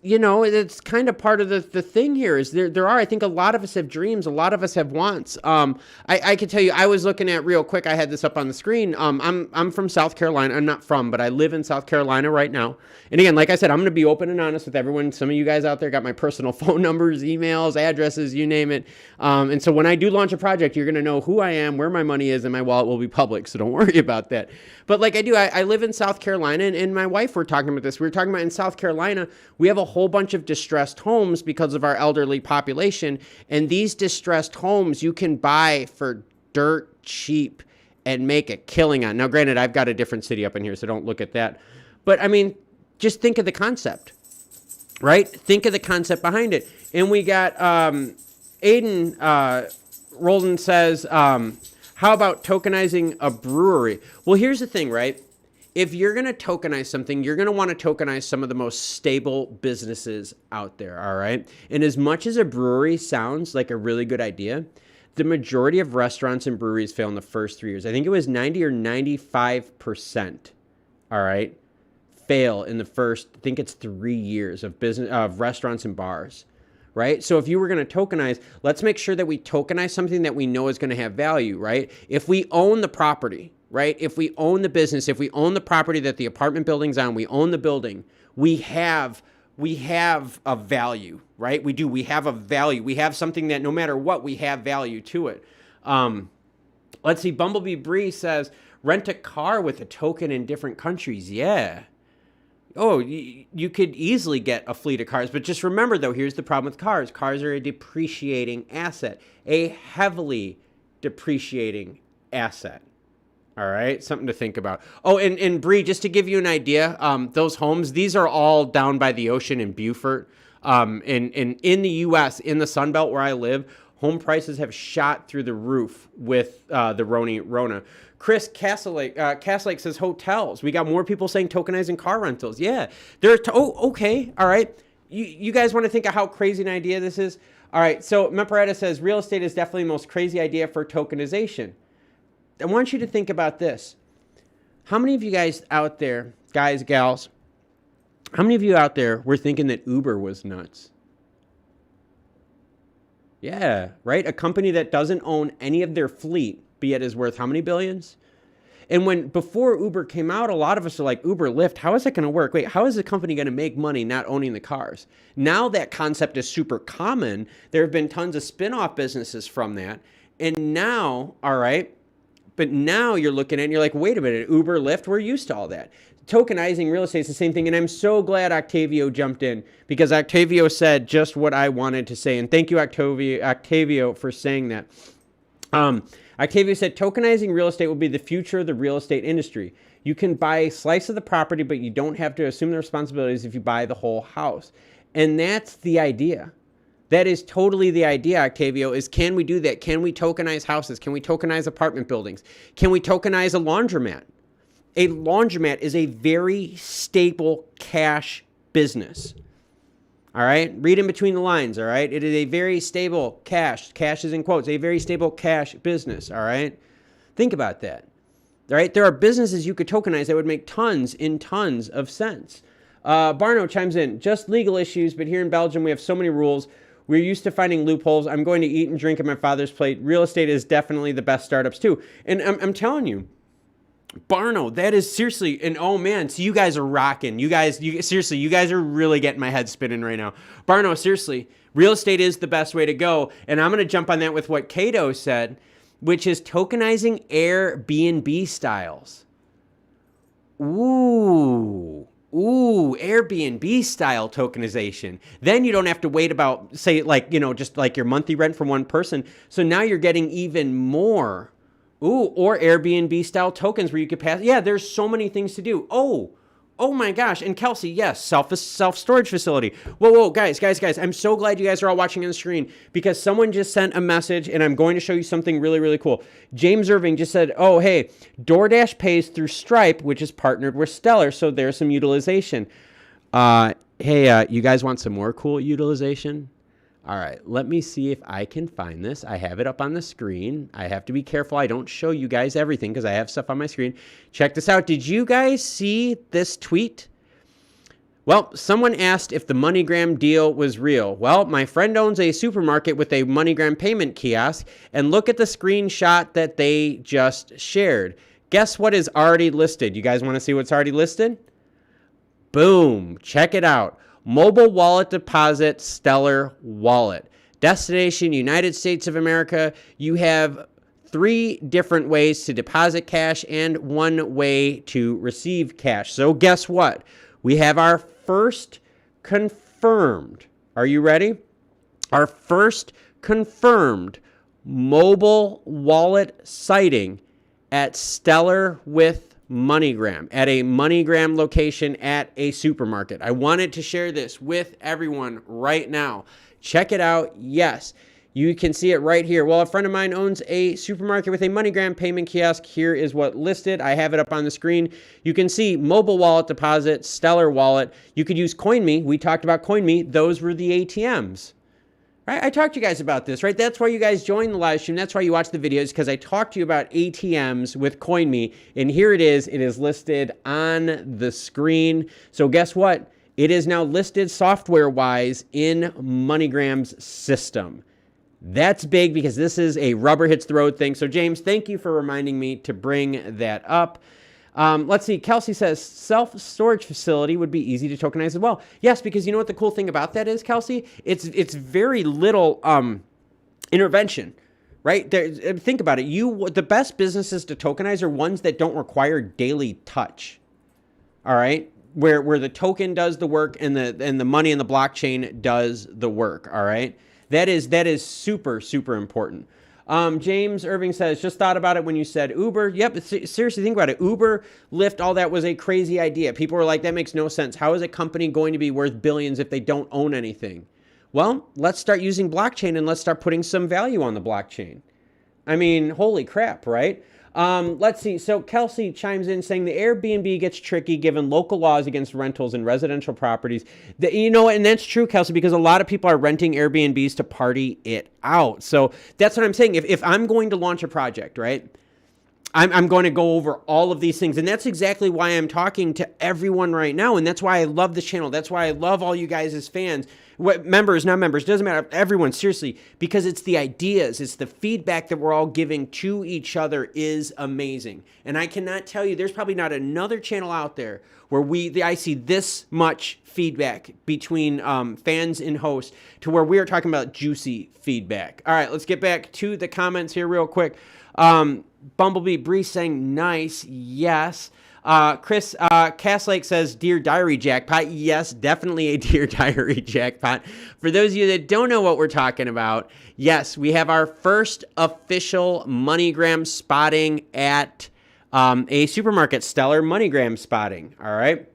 you know, it's kind of part of the thing here is there are, I think a lot of us have dreams. A lot of us have wants. I can tell you, I was looking at real quick. I had this up on the screen. I'm from South Carolina. I'm not from, but I live in South Carolina right now. And again, like I said, I'm going to be open and honest with everyone. Some of you guys out there got my personal phone numbers, emails, addresses, you name it. And so when I do launch a project, you're going to know who I am, where my money is, and my wallet will be public. So don't worry about that. But like I live in South Carolina, and my wife, we're talking about this. We were talking about in South Carolina, we have a whole bunch of distressed homes because of our elderly population. And these distressed homes you can buy for dirt cheap and make a killing on. Now, granted, I've got a different city up in here, so don't look at that. But I mean, just think of the concept, right? Think of the concept behind it. And we got Aiden Roldan says, how about tokenizing a brewery? Well, here's the thing, right? If you're going to tokenize something, you're going to want to tokenize some of the most stable businesses out there, all right? And as much as a brewery sounds like a really good idea, the majority of restaurants and breweries fail in the first 3 years. I think it was 90 or 95%, all right, fail in the first, I think it's 3 years of business, of restaurants and bars, right? So if you were going to tokenize, let's make sure that we tokenize something that we know is going to have value, right? If we own the property, right? If we own the business, if we own the property that the apartment building's on, we own the building, we have a value, right? We do. We have a value. We have something that no matter what, we have value to it. Let's see. Bumblebee Bree says, rent a car with a token in different countries. Yeah. Oh, you could easily get a fleet of cars. But just remember, though, here's the problem with cars. Cars are a depreciating asset, a heavily depreciating asset. All right, something to think about. Oh, and Bree, just to give you an idea, those homes, these are all down by the ocean in Beaufort. In the U.S., in the Sun Belt where I live, home prices have shot through the roof with the Rona. Chris Castlake says hotels. We got more people saying tokenizing car rentals. Yeah, okay, all right. You guys want to think of how crazy an idea this is? All right, so Meparetta says real estate is definitely the most crazy idea for tokenization. I want you to think about this. How many of you guys out there, guys, gals, how many of you out there were thinking that Uber was nuts? Yeah, right? A company that doesn't own any of their fleet, but yet is worth how many billions? And before Uber came out, a lot of us are like, Uber, Lyft, how is it going to work? Wait, how is the company going to make money not owning the cars? Now that concept is super common. There have been tons of spin-off businesses from that. And now, all right, but now you're looking at it and you're like, wait a minute, Uber, Lyft, we're used to all that. Tokenizing real estate is the same thing. And I'm so glad Octavio jumped in, because Octavio said just what I wanted to say. And thank you, Octavio, for saying that. Octavio said, tokenizing real estate will be the future of the real estate industry. You can buy a slice of the property, but you don't have to assume the responsibilities if you buy the whole house. And that's the idea. That is totally the idea, Octavio, is can we do that? Can we tokenize houses? Can we tokenize apartment buildings? Can we tokenize a laundromat? A laundromat is a very stable cash business. All right? Read in between the lines, all right? It is a very stable cash is in quotes, a very stable cash business, all right? Think about that. All right? There are businesses you could tokenize that would make tons of sense. Barno chimes in, just legal issues, but here in Belgium we have so many rules. We're used to finding loopholes. I'm going to eat and drink at my father's plate. Real estate is definitely the best startups too. And I'm telling you, Barno, that is seriously, and oh man, so you guys are rocking. You guys are really getting my head spinning right now. Barno, seriously, real estate is the best way to go. And I'm going to jump on that with what Cato said, which is tokenizing Airbnb styles. Ooh, Airbnb style tokenization. Then you don't have to wait about, say, like, just like your monthly rent from one person. So now you're getting even more. Or Airbnb style tokens where you could pass. Yeah, there's so many things to do. Oh my gosh. And Kelsey, yes, self-storage facility. Whoa, guys. I'm so glad you guys are all watching on the screen, because someone just sent a message and I'm going to show you something really, really cool. James Irving just said, oh, hey, DoorDash pays through Stripe, which is partnered with Stellar. So there's some utilization. Hey, you guys want some more cool utilization? All right, let me see if I can find this. I have it up on the screen. I have to be careful I don't show you guys everything because I have stuff on my screen. Check this out. Did you guys see this tweet? Well, someone asked if the Moneygram deal was real. Well, my friend owns a supermarket with a Moneygram payment kiosk, and look at the screenshot that they just shared. Guess what is already listed? You guys want to see what's already listed? Boom, check it out. Mobile wallet deposit, Stellar wallet. Destination, United States of America. You have 3 different ways to deposit cash and 1 way to receive cash. So guess what? We have our first confirmed. Are you ready? Our first confirmed mobile wallet sighting at Stellar with Moneygram, at a Moneygram location at a supermarket. I wanted to share this with everyone right now. Check it out. Yes, you can see it right here. Well, a friend of mine owns a supermarket with a Moneygram payment kiosk. Here is what listed. I have it up on the screen. You can see mobile wallet deposit, Stellar wallet. You could use CoinMe. We talked about CoinMe. Those were the ATMs. Right? I talked to you guys about this, right? That's why you guys join the live stream. That's why you watch the videos, because I talked to you about ATMs with CoinMe, and here it is. It is listed on the screen. So guess what? It is now listed software-wise in MoneyGram's system. That's big because this is a rubber hits the road thing. So James, thank you for reminding me to bring that up. Let's see. Kelsey says self-storage facility would be easy to tokenize as well. Yes, because you know what the cool thing about that is, Kelsey? It's very little intervention, right? Think about it. The best businesses to tokenize are ones that don't require daily touch. All right, where the token does the work and the money in the blockchain does the work. All right, that is super, super important. James Irving says, just thought about it when you said Uber. Yep, seriously, think about it. Uber, Lyft, all that was a crazy idea. People were like, that makes no sense. How is a company going to be worth billions if they don't own anything? Well, let's start using blockchain and let's start putting some value on the blockchain. I mean, holy crap, right? Let's see. So Kelsey chimes in saying the Airbnb gets tricky given local laws against rentals and residential properties. And that's true, Kelsey, because a lot of people are renting Airbnbs to party it out. So that's what I'm saying. If I'm going to launch a project, right, I'm going to go over all of these things. And that's exactly why I'm talking to everyone right now. And that's why I love this channel. That's why I love all you guys as fans. what members, not members, doesn't matter, everyone, seriously, because it's the ideas, it's the feedback that we're all giving to each other is amazing. And I cannot tell you, there's probably not another channel out there where I see this much feedback between fans and hosts to where we are talking about juicy feedback. All right, let's get back to the comments here real quick. Bumblebee Bree saying nice, yes. Chris Castlake says, Dear Diary jackpot. Yes, definitely a Dear Diary jackpot. For those of you that don't know what we're talking about, yes, we have our first official MoneyGram spotting at a supermarket, Stellar MoneyGram spotting. All right.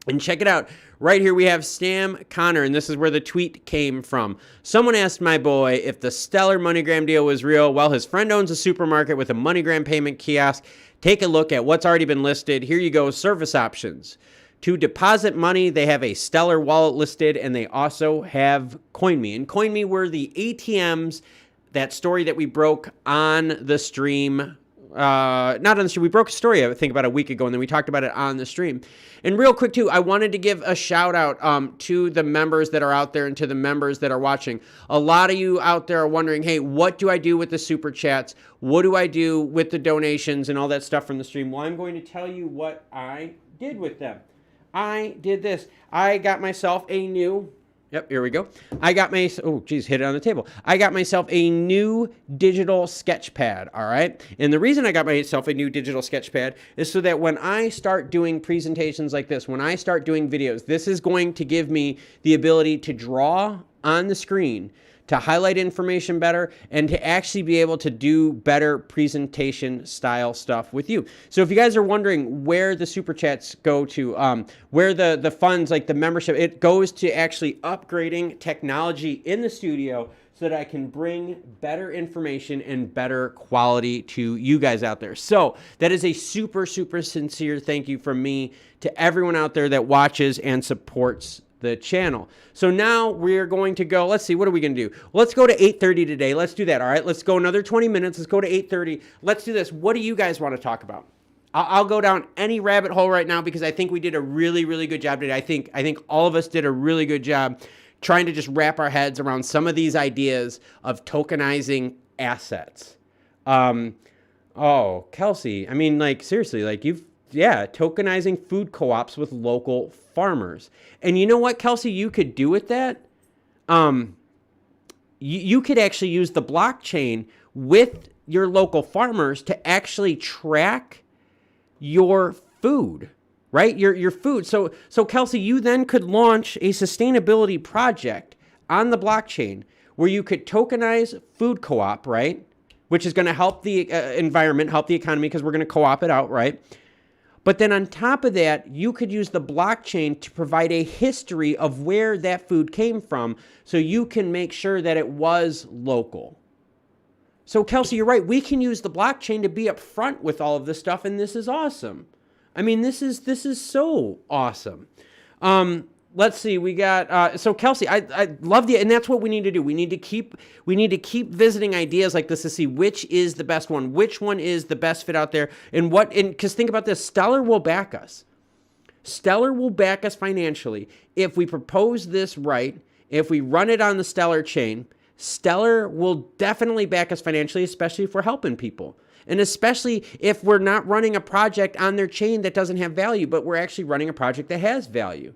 And check it out. Right here we have Stam Connor, and this is where the tweet came from. Someone asked my boy if the Stellar MoneyGram deal was real. Well, his friend owns a supermarket with a MoneyGram payment kiosk. Take a look at what's already been listed. Here you go, service options. To deposit money, they have a Stellar wallet listed, and they also have CoinMe. And CoinMe were the ATMs, that story that we broke on the stream. Not on the stream. We broke a story, I think, about a week ago, and then we talked about it on the stream. And real quick, too, I wanted to give a shout out to the members that are out there and to the members that are watching. A lot of you out there are wondering, hey, what do I do with the super chats? What do I do with the donations and all that stuff from the stream? Well, I'm going to tell you what I did with them. I did this. I got myself a new... Yep, here we go. I got my, oh, geez, hit it on the table. I got myself a new digital sketch pad, all right? And the reason I got myself a new digital sketch pad is so that when I start doing presentations like this, when I start doing videos, this is going to give me the ability to draw on the screen, to highlight information better, and to actually be able to do better presentation style stuff with you. So if you guys are wondering where the super chats go to, where the funds, like the membership, it goes to actually upgrading technology in the studio so that I can bring better information and better quality to you guys out there. So that is a super, super sincere thank you from me to everyone out there that watches and supports the channel. So now we're going to go, let's see, what are we going to do? Let's go to 8:30 today. Let's do that. All right, let's go another 20 minutes. Let's go to 8:30. Let's do this. What do you guys want to talk about? I'll go down any rabbit hole right now because I think we did a really, really good job today. I think all of us did a really good job trying to just wrap our heads around some of these ideas of tokenizing assets. Oh, Kelsey, I mean, like, seriously, like tokenizing food co-ops with local farmers. And you know what, Kelsey, you could do with that? You could actually use the blockchain with your local farmers to actually track your food, right? Your food. So Kelsey, you then could launch a sustainability project on the blockchain where you could tokenize food co-op, right? Which is going to help the environment, help the economy, because we're going to co-op it out, right? But then on top of that, you could use the blockchain to provide a history of where that food came from so you can make sure that it was local. So Kelsey, you're right. We can use the blockchain to be upfront with all of this stuff, and this is awesome. I mean, this is so awesome. Let's see. We got so Kelsey. I love the, and that's what we need to do. We need to keep visiting ideas like this to see which is the best one, which one is the best fit out there, and because think about this. Stellar will back us. Stellar will back us financially if we propose this right. If we run it on the Stellar chain, Stellar will definitely back us financially, especially if we're helping people. And especially if we're not running a project on their chain that doesn't have value, but we're actually running a project that has value.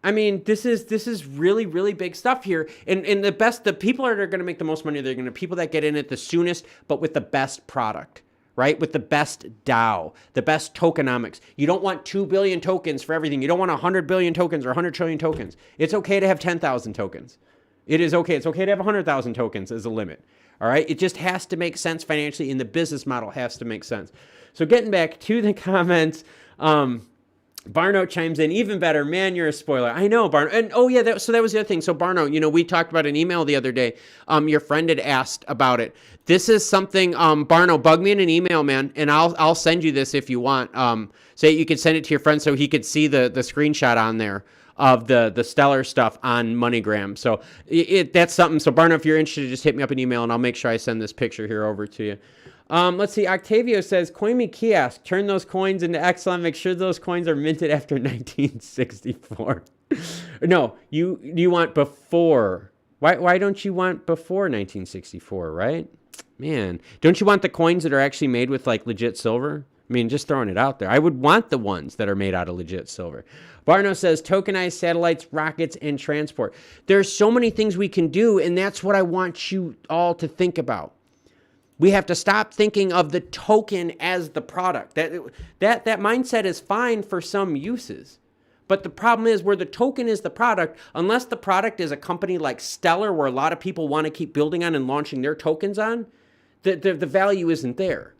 I mean, this is really, really big stuff here. And the people that are going to make the most money, they're going to be people that get in it the soonest, but with the best product, right? With the best DAO, the best tokenomics. You don't want 2 billion tokens for everything. You don't want 100 billion tokens or 100 trillion tokens. It's okay to have 10,000 tokens. It is okay. It's okay to have 100,000 tokens as a limit. All right. It just has to make sense financially, and the business model has to make sense. So getting back to the comments, Barno chimes in, even better, man, you're a spoiler. I know, Barno. And oh yeah, so that was the other thing. So Barno, we talked about an email the other day. Your friend had asked about it. This is something, Barno, bug me in an email, man, and I'll send you this if you want. So you could send it to your friend so he could see the screenshot on there of the Stellar stuff on MoneyGram. So that's something. So Barno, if you're interested, just hit me up an email and I'll make sure I send this picture here over to you. Let's see. Octavio says, CoinMe kiosk, turn those coins into XLM. Make sure those coins are minted after 1964. No, you want before. Why don't you want before 1964, right? Man, don't you want the coins that are actually made with like legit silver? I mean, just throwing it out there. I would want the ones that are made out of legit silver. Barno says tokenized satellites, rockets, and transport. There's so many things we can do, and that's what I want you all to think about. We have to stop thinking of the token as the product. That mindset is fine for some uses. But the problem is where the token is the product, unless the product is a company like Stellar where a lot of people want to keep building on and launching their tokens on, the value isn't there.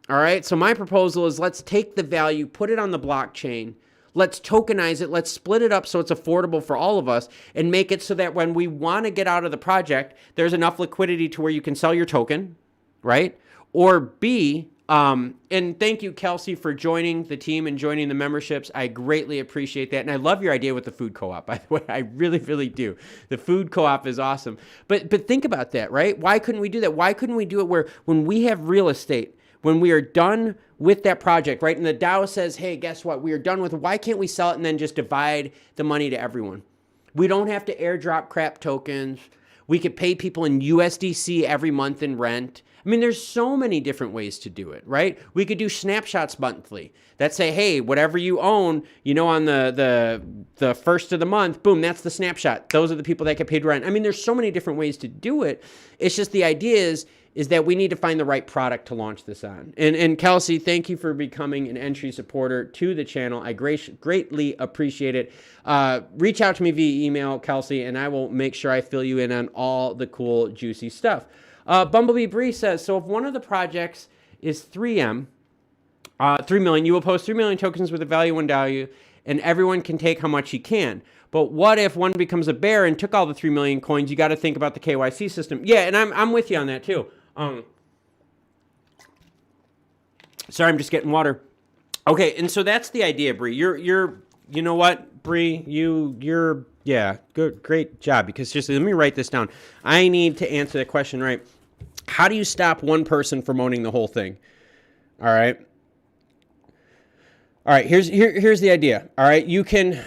All right, so my proposal is let's take the value, put it on the blockchain, let's tokenize it, let's split it up so it's affordable for all of us, and make it so that when we want to get out of the project, there's enough liquidity to where you can sell your token, right? Or B, and thank you, Kelsey, for joining the team and joining the memberships. I greatly appreciate that. And I love your idea with the food co-op, by the way. I really, really do. The food co-op is awesome. But think about that, right? Why couldn't we do that? Why couldn't we do it where when we have real estate, when we are done with that project, right? And the DAO says, hey, guess what? We are done with it. Why can't we sell it and then just divide the money to everyone? We don't have to airdrop crap tokens. We could pay people in USDC every month in rent. I mean, there's so many different ways to do it, right? We could do snapshots monthly that say, hey, whatever you own, you know, on the first of the month, boom, that's the snapshot. Those are the people that get paid rent. I mean, there's so many different ways to do it. It's just the idea is that we need to find the right product to launch this on. And Kelsey, thank you for becoming an entry supporter to the channel. I greatly appreciate it. Reach out to me via email, Kelsey, and I will make sure I fill you in on all the cool, juicy stuff. Bumblebee Bree says, so if one of the projects is 3 million, you will post 3 million tokens with a value and value, and everyone can take how much he can. But what if one becomes a bear and took all the 3 million coins? You got to think about the KYC system. Yeah, and I'm with you on that too. Sorry, I'm just getting water. Okay, and so that's the idea, Bree. You know what, Bree? Yeah, good, great job. Because just let me write this down. I need to answer that question right. How do you stop one person from owning the whole thing? All right. Here's the idea. All right, you can.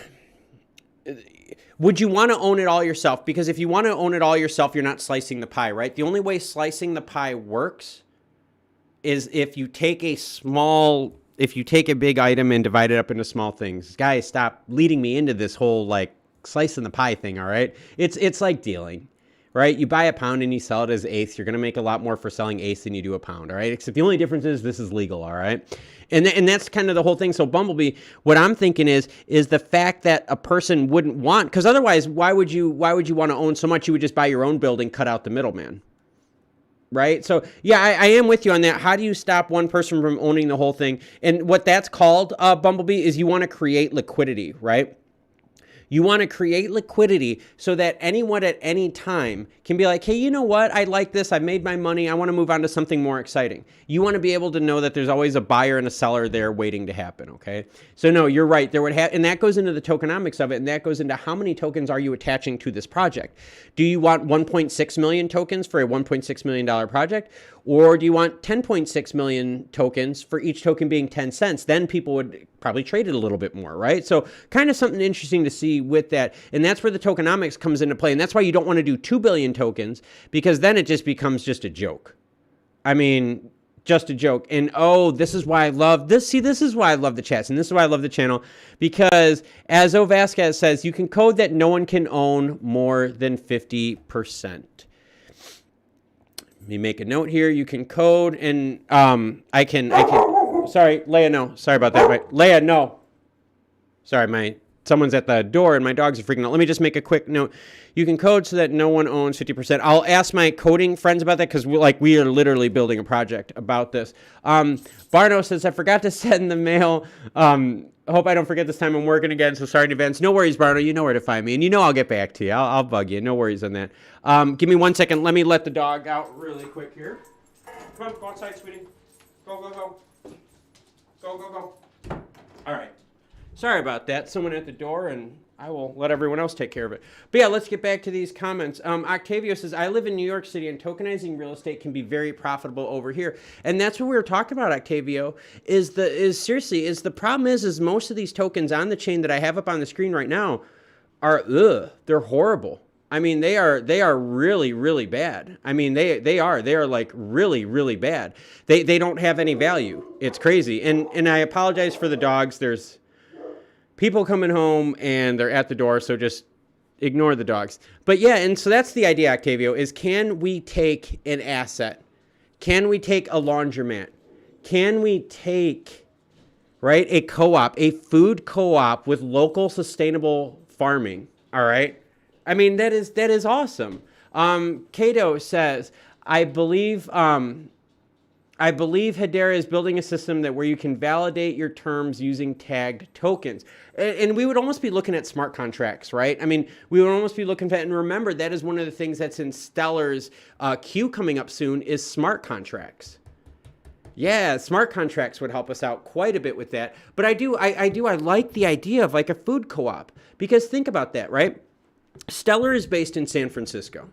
Would you want to own it all yourself? Because if you want to own it all yourself, you're not slicing the pie, right? The only way slicing the pie works is if you take a big item and divide it up into small things. Guys, stop leading me into this whole like slicing the pie thing, all right? It's like dealing, right? You buy a pound and you sell it as eighths. You're going to make a lot more for selling eighths than you do a pound, all right? Except the only difference is this is legal, all right? And that's kind of the whole thing. So Bumblebee, what I'm thinking is the fact that a person wouldn't want, because otherwise, why would you want to own so much? You would just buy your own building, cut out the middleman, right? So yeah, I am with you on that. How do you stop one person from owning the whole thing? And what that's called, Bumblebee, is you want to create liquidity, right? You want to create liquidity so that anyone at any time can be like, hey, you know what? I like this. I've made my money. I want to move on to something more exciting. You want to be able to know that there's always a buyer and a seller there waiting to happen, okay? So no, you're right. There would have, and that goes into the tokenomics of it, and that goes into how many tokens are you attaching to this project? Do you want 1.6 million tokens for a $1.6 million project? Or do you want 10.6 million tokens for each token being 10 cents? Then people would probably trade it a little bit more, right? So kind of something interesting to see with that. And that's where the tokenomics comes into play. And that's why you don't want to do 2 billion tokens, because then it just becomes just a joke. I mean, just a joke. And oh, this is why I love this. See, this is why I love the chats. And this is why I love the channel, because as O Vasquez says, you can code that no one can own more than 50%. Let me make a note here. You can code, and I can, sorry, Leia, no. Sorry about that. Right. Leia, no. Sorry, someone's at the door and my dogs are freaking out. Let me just make a quick note. You can code so that no one owns 50%. I'll ask my coding friends about that, because we are literally building a project about this. Barno says, I forgot to send the mail. I hope I don't forget this time. I'm working again, so sorry in advance. No worries, Barno. You know where to find me, and you know I'll get back to you. I'll bug you. No worries on that. Give me 1 second. Let me let the dog out really quick here. Come on, go outside, sweetie. Go, go, go. Go, go, go. All right. Sorry about that. Someone at the door, and I will let everyone else take care of it. But yeah, let's get back to these comments. Octavio says, I live in New York City, and tokenizing real estate can be very profitable over here. And that's what we were talking about, Octavio, is the problem is most of these tokens on the chain that I have up on the screen right now are, they're horrible. I mean, they are really, really bad. I mean, they are like really, really bad. They don't have any value. It's crazy. And I apologize for the dogs. There's people coming home and they're at the door, so just ignore the dogs. But yeah, and so that's the idea, Octavio, is can we take an asset? Can we take a laundromat? Can we take, right, a co-op, a food co-op with local sustainable farming, all right? I mean, that is awesome. Cato says, I believe Hedera is building a system that where you can validate your terms using tagged tokens. And we would almost be looking at smart contracts, right? I mean, we would almost be looking at, and remember, that is one of the things that's in Stellar's queue coming up soon is smart contracts. Yeah, smart contracts would help us out quite a bit with that. But I like the idea of like a food co-op, because think about that, right? Stellar is based in San Francisco,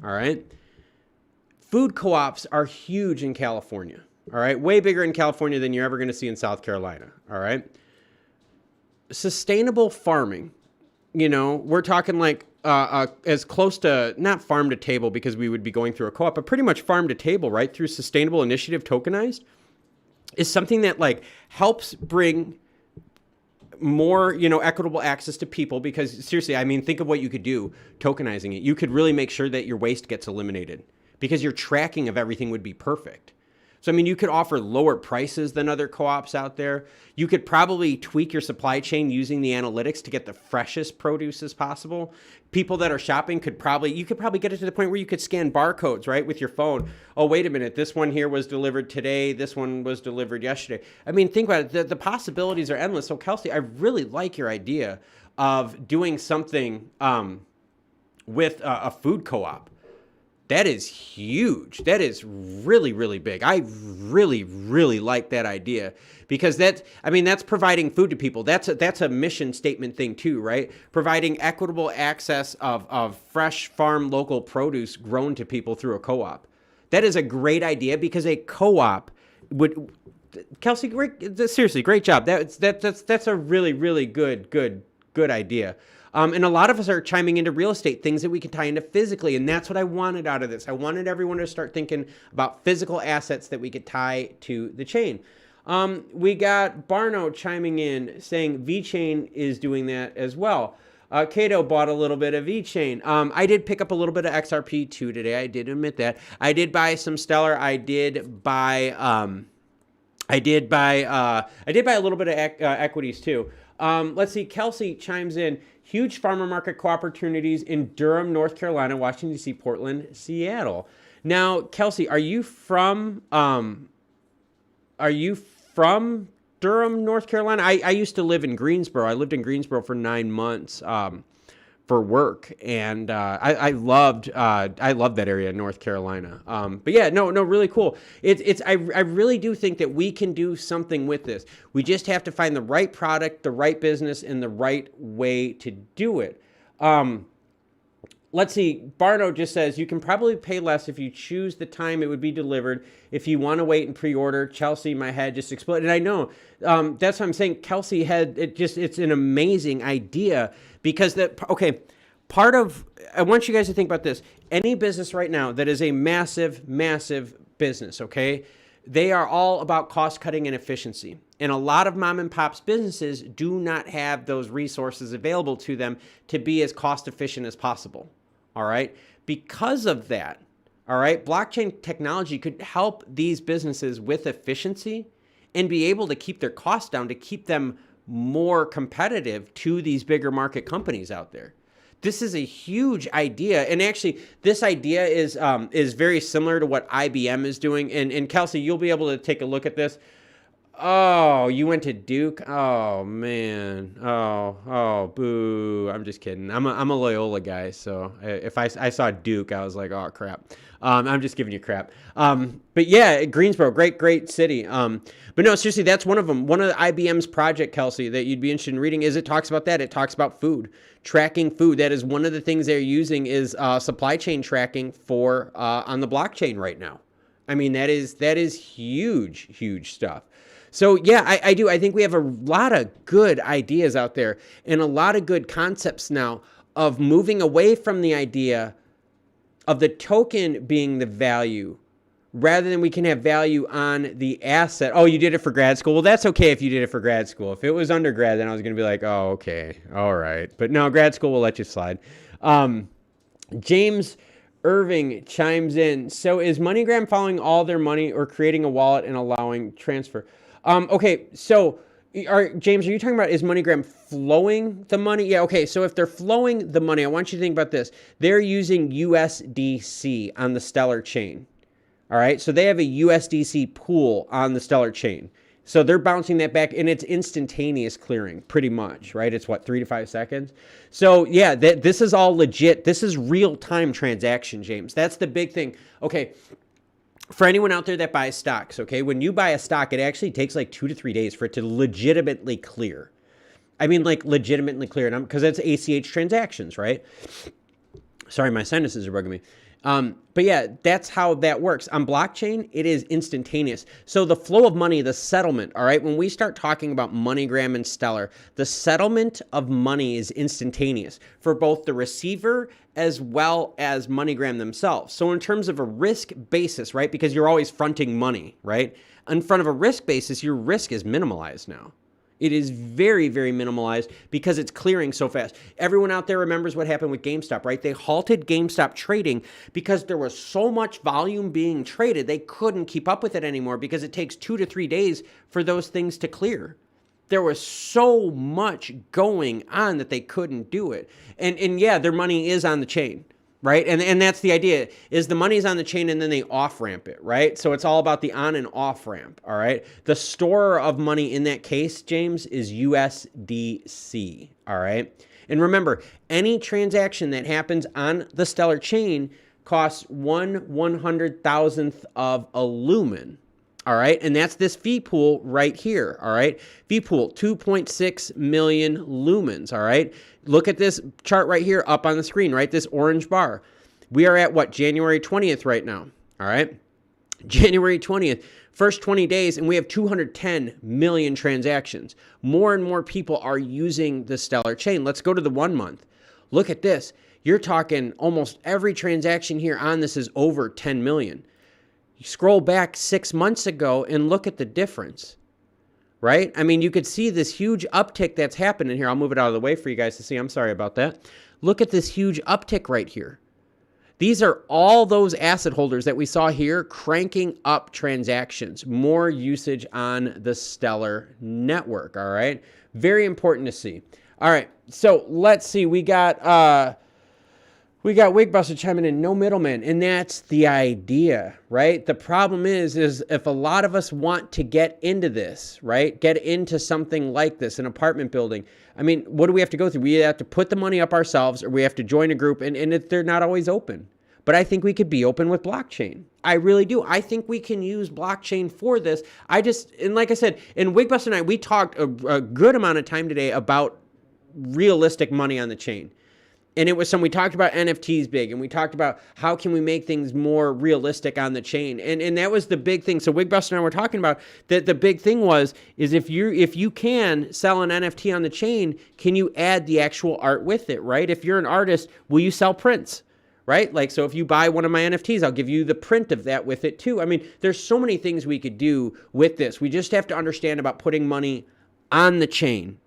all right? Food co-ops are huge in California, all right? Way bigger in California than you're ever going to see in South Carolina, all right? Sustainable farming, you know, we're talking like as close to, not farm to table because we would be going through a co-op, but pretty much farm to table, right? Through Sustainable Initiative Tokenized is something that like helps bring more, you know, equitable access to people, because seriously, I mean, think of what you could do tokenizing it. You could really make sure that your waste gets eliminated because your tracking of everything would be perfect. So, I mean, you could offer lower prices than other co-ops out there. You could probably tweak your supply chain using the analytics to get the freshest produce as possible. People that are shopping you could probably get it to the point where you could scan barcodes, right, with your phone. Oh, wait a minute, this one here was delivered today. This one was delivered yesterday. I mean, think about it. The possibilities are endless. So, Kelsey, I really like your idea of doing something with a food co-op. That is huge. That is really, really big. I really, really like that idea because that's providing food to people. That's a mission statement thing too, right? Providing equitable access of fresh farm local produce grown to people through a co-op. That is a great idea because a co-op would, Kelsey, seriously, great job. That's a really, really good idea. And a lot of us are chiming into real estate, things that we can tie into physically. And that's what I wanted out of this. I wanted everyone to start thinking about physical assets that we could tie to the chain. We got Barno chiming in saying VeChain is doing that as well. Cato bought a little bit of VeChain. I did pick up a little bit of XRP2 today. I did admit that. I did buy some Stellar. I did buy a little bit of equities too. Let's see. Kelsey chimes in. Huge farmer market co-opportunities in Durham, North Carolina, Washington, D.C., Portland, Seattle. Now, Kelsey, are you from Durham, North Carolina? I used to live in Greensboro. I lived in Greensboro for 9 months for work, and I loved that area in North Carolina. But yeah, no, really cool. I really do think that we can do something with this. We just have to find the right product, the right business, and the right way to do it. Let's see. Barno just says you can probably pay less if you choose the time it would be delivered. If you want to wait and pre-order, Chelsea, my head just exploded. And I know that's what I'm saying. Kelsey it's an amazing idea because I want you guys to think about this. Any business right now that is a massive, massive business, okay, they are all about cost cutting and efficiency. And a lot of mom and pops businesses do not have those resources available to them to be as cost efficient as possible. All right. Because of that, all right, blockchain technology could help these businesses with efficiency and be able to keep their costs down to keep them more competitive to these bigger market companies out there. This is a huge idea. And actually, this idea is very similar to what IBM is doing. And Kelsey, you'll be able to take a look at this. Oh, you went to Duke? Oh, man. Oh, boo. I'm just kidding. I'm a Loyola guy, so if I saw Duke, I was like, oh, crap. I'm just giving you crap. But yeah, Greensboro, great city. But no, seriously, that's one of them. One of IBM's project, Kelsey, that you'd be interested in reading is it talks about that. It talks about food, tracking food. That is one of the things they're using is supply chain tracking for on the blockchain right now. I mean, that is huge stuff. So yeah, I do. I think we have a lot of good ideas out there and a lot of good concepts now of moving away from the idea of the token being the value rather than we can have value on the asset. Oh, you did it for grad school? Well, that's okay if you did it for grad school. If it was undergrad, then I was going to be like, oh, okay, all right. But no, grad school will let you slide. James Irving chimes in. So is MoneyGram following all their money or creating a wallet and allowing transfer? Okay, so James, are you talking about is MoneyGram flowing the money? Yeah, okay, so if they're flowing the money, I want you to think about this. They're using USDC on the Stellar chain. All right, so they have a USDC pool on the Stellar chain. So they're bouncing that back, and it's instantaneous clearing, pretty much, right? It's what, 3 to 5 seconds? So yeah, this is all legit. This is real-time transaction, James. That's the big thing. Okay, for anyone out there that buys stocks, okay, when you buy a stock, it actually takes like 2 to 3 days for it to legitimately clear. I mean, like legitimately clear, because it's ACH transactions, right? Sorry, my sinuses are bugging me. But yeah, that's how that works. On blockchain, it is instantaneous. So the flow of money, the settlement, all right, when we start talking about MoneyGram and Stellar, the settlement of money is instantaneous for both the receiver as well as MoneyGram themselves. So in terms of a risk basis, right, because you're always fronting money, right, in front of a risk basis, your risk is minimalized now. It is very, very minimalized because it's clearing so fast. Everyone out there remembers what happened with GameStop, right? They halted GameStop trading because there was so much volume being traded, they couldn't keep up with it anymore because it takes 2 to 3 days for those things to clear. There was so much going on that they couldn't do it. And yeah, their money is on the chain. Right? And that's the idea, is the money's on the chain and then they off-ramp it, right? So it's all about the on and off-ramp, all right? The store of money in that case, James, is USDC, all right? And remember, any transaction that happens on the Stellar chain costs 1/100,000th of a lumen, all right? And that's this fee pool right here, all right? Fee pool, 2.6 million lumens, all right? Look at this chart right here up on the screen, right? This orange bar. We are at what? January 20th right now, all right? January 20th, first 20 days, and we have 210 million transactions. More and more people are using the Stellar chain. Let's go to the 1 month. Look at this. You're talking almost every transaction here on this is over 10 million. You scroll back 6 months ago and look at the difference. Right? I mean, you could see this huge uptick that's happening here. I'll move it out of the way for you guys to see. I'm sorry about that. Look at this huge uptick right here. These are all those asset holders that we saw here cranking up transactions, more usage on the Stellar network, all right? Very important to see. All right, so let's see. We got Wigbuster chiming in, no middleman, and that's the idea, right? The problem is if a lot of us want to get into this, right? Get into something like this, an apartment building. I mean, what do we have to go through? We have to put the money up ourselves, or we have to join a group, and they're not always open. But I think we could be open with blockchain. I really do. I think we can use blockchain for this. And like I said, and Wigbuster and I, we talked a good amount of time today about realistic money on the chain. And it was we talked about NFTs big, and we talked about how can we make things more realistic on the chain. And that was the big thing. So Wigbuster and I were talking about that the big thing is if you can sell an NFT on the chain, can you add the actual art with it, right? If you're an artist, will you sell prints? Right? Like, so if you buy one of my NFTs, I'll give you the print of that with it too. I mean, there's so many things we could do with this. We just have to understand about putting money on the chain.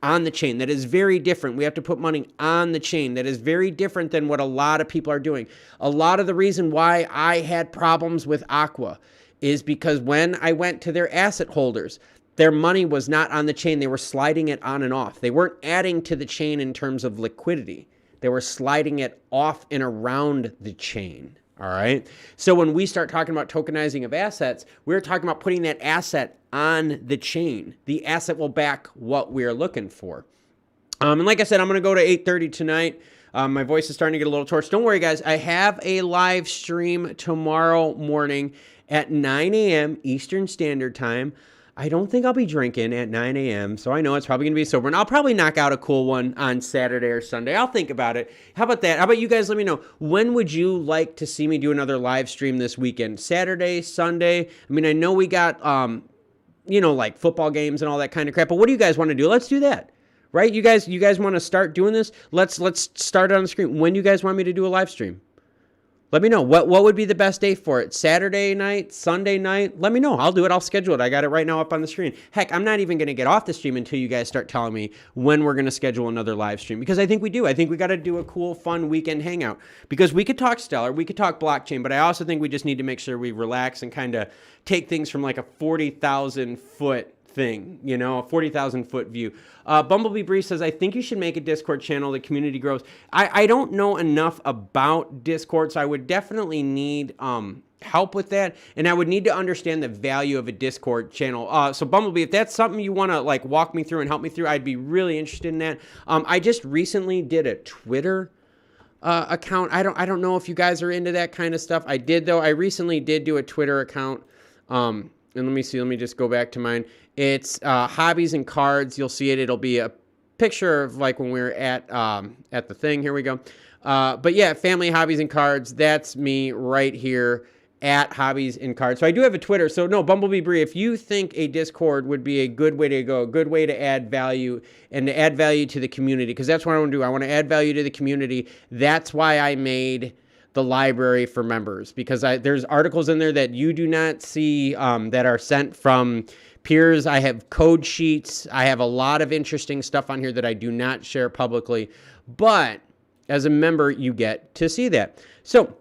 On the chain. That is very different. We have to put money on the chain. That is very different than what a lot of people are doing. A lot of the reason why I had problems with Aqua is because when I went to their asset holders, their money was not on the chain. They were sliding it on and off. They weren't adding to the chain in terms of liquidity. They were sliding it off and around the chain. All right. So when we start talking about tokenizing of assets, we're talking about putting that asset on the chain. The asset will back what we're looking for. And like I said, I'm going to go to 8:30 tonight. My voice is starting to get a little hoarse. Don't worry, guys. I have a live stream tomorrow morning at 9 a.m. Eastern Standard Time. I don't think I'll be drinking at 9 a.m., so I know it's probably going to be sober. And I'll probably knock out a cool one on Saturday or Sunday. I'll think about it. How about that? How about you guys let me know? When would you like to see me do another live stream this weekend? Saturday, Sunday? I mean, I know we got like football games and all that kind of crap. But what do you guys want to do? Let's do that. Right? You guys want to start doing this? Let's start it on the screen. When do you guys want me to do a live stream? Let me know. What would be the best day for it? Saturday night, Sunday night? Let me know. I'll do it. I'll schedule it. I got it right now up on the screen. Heck, I'm not even going to get off the stream until you guys start telling me when we're going to schedule another live stream, because I think we do. I think we got to do a cool, fun weekend hangout, because we could talk Stellar, we could talk blockchain, but I also think we just need to make sure we relax and kind of take things from like a 40,000 foot thing, a 40,000 foot view. Bumblebee Breeze says, I think you should make a Discord channel. The community grows. I don't know enough about Discord, so I would definitely need help with that, and I would need to understand the value of a Discord channel. So Bumblebee, if that's something you want to like walk me through and help me through, I'd be really interested in that. I just recently did a Twitter account. I don't know if you guys are into that kind of stuff. I did though. I recently did do a Twitter account. And let me see. Let me just go back to mine. It's hobbies and cards. You'll see it. It'll be a picture of like when we were at the thing. Here we go. But yeah, family, hobbies, and cards. That's me right here at hobbies and cards. So I do have a Twitter. So no, Bumblebee Bree, if you think a Discord would be a good way to go, a good way to add value and to add value to the community, because that's what I want to do. I want to add value to the community. That's why I made the library for members, because there's articles in there that you do not see that are sent from peers. I have code sheets. I have a lot of interesting stuff on here that I do not share publicly, but as a member, you get to see that. So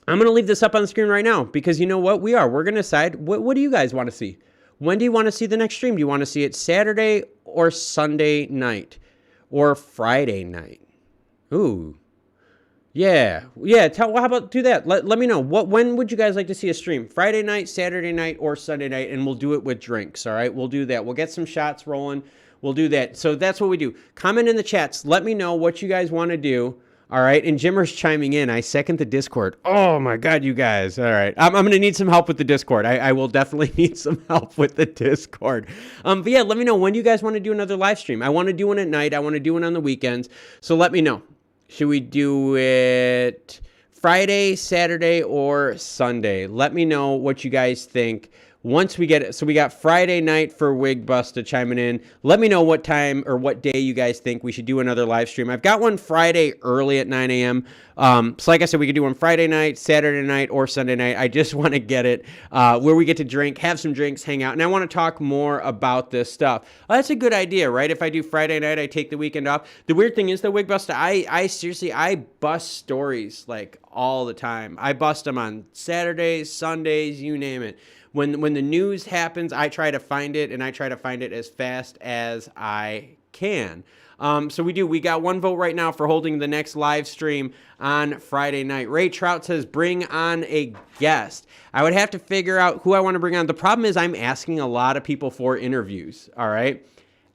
I'm going to leave this up on the screen right now, because you know what? We're going to decide, what do you guys want to see? When do you want to see the next stream? Do you want to see it Saturday or Sunday night or Friday night? Ooh. Yeah. How about do that? Let me know. When would you guys like to see a stream? Friday night, Saturday night, or Sunday night, and we'll do it with drinks, all right? We'll do that. We'll get some shots rolling. We'll do that. So that's what we do. Comment in the chats. Let me know what you guys want to do, all right? And Jimmer's chiming in. I second the Discord. Oh, my God, you guys. All right. I'm going to need some help with the Discord. I will definitely need some help with the Discord. But yeah, let me know. When do you guys want to do another live stream? I want to do one at night. I want to do one on the weekends. So let me know. Should we do it Friday, Saturday, or Sunday? Let me know what you guys think. Once we get it, so we got Friday night for Wigbusta chiming in. Let me know what time or what day you guys think we should do another live stream. I've got one Friday early at 9 a.m. So like I said, we could do one Friday night, Saturday night, or Sunday night. I just want to get it where we get to drink, have some drinks, hang out, and I want to talk more about this stuff. That's a good idea, right? If I do Friday night, I take the weekend off. The weird thing is, though, Wigbusta, I seriously, I bust stories like all the time. I bust them on Saturdays, Sundays, you name it. When the news happens, I try to find it, and I try to find it as fast as I can. So we got one vote right now for holding the next live stream on Friday night. Ray Trout says, bring on a guest. I would have to figure out who I want to bring on. The problem is I'm asking a lot of people for interviews, all right?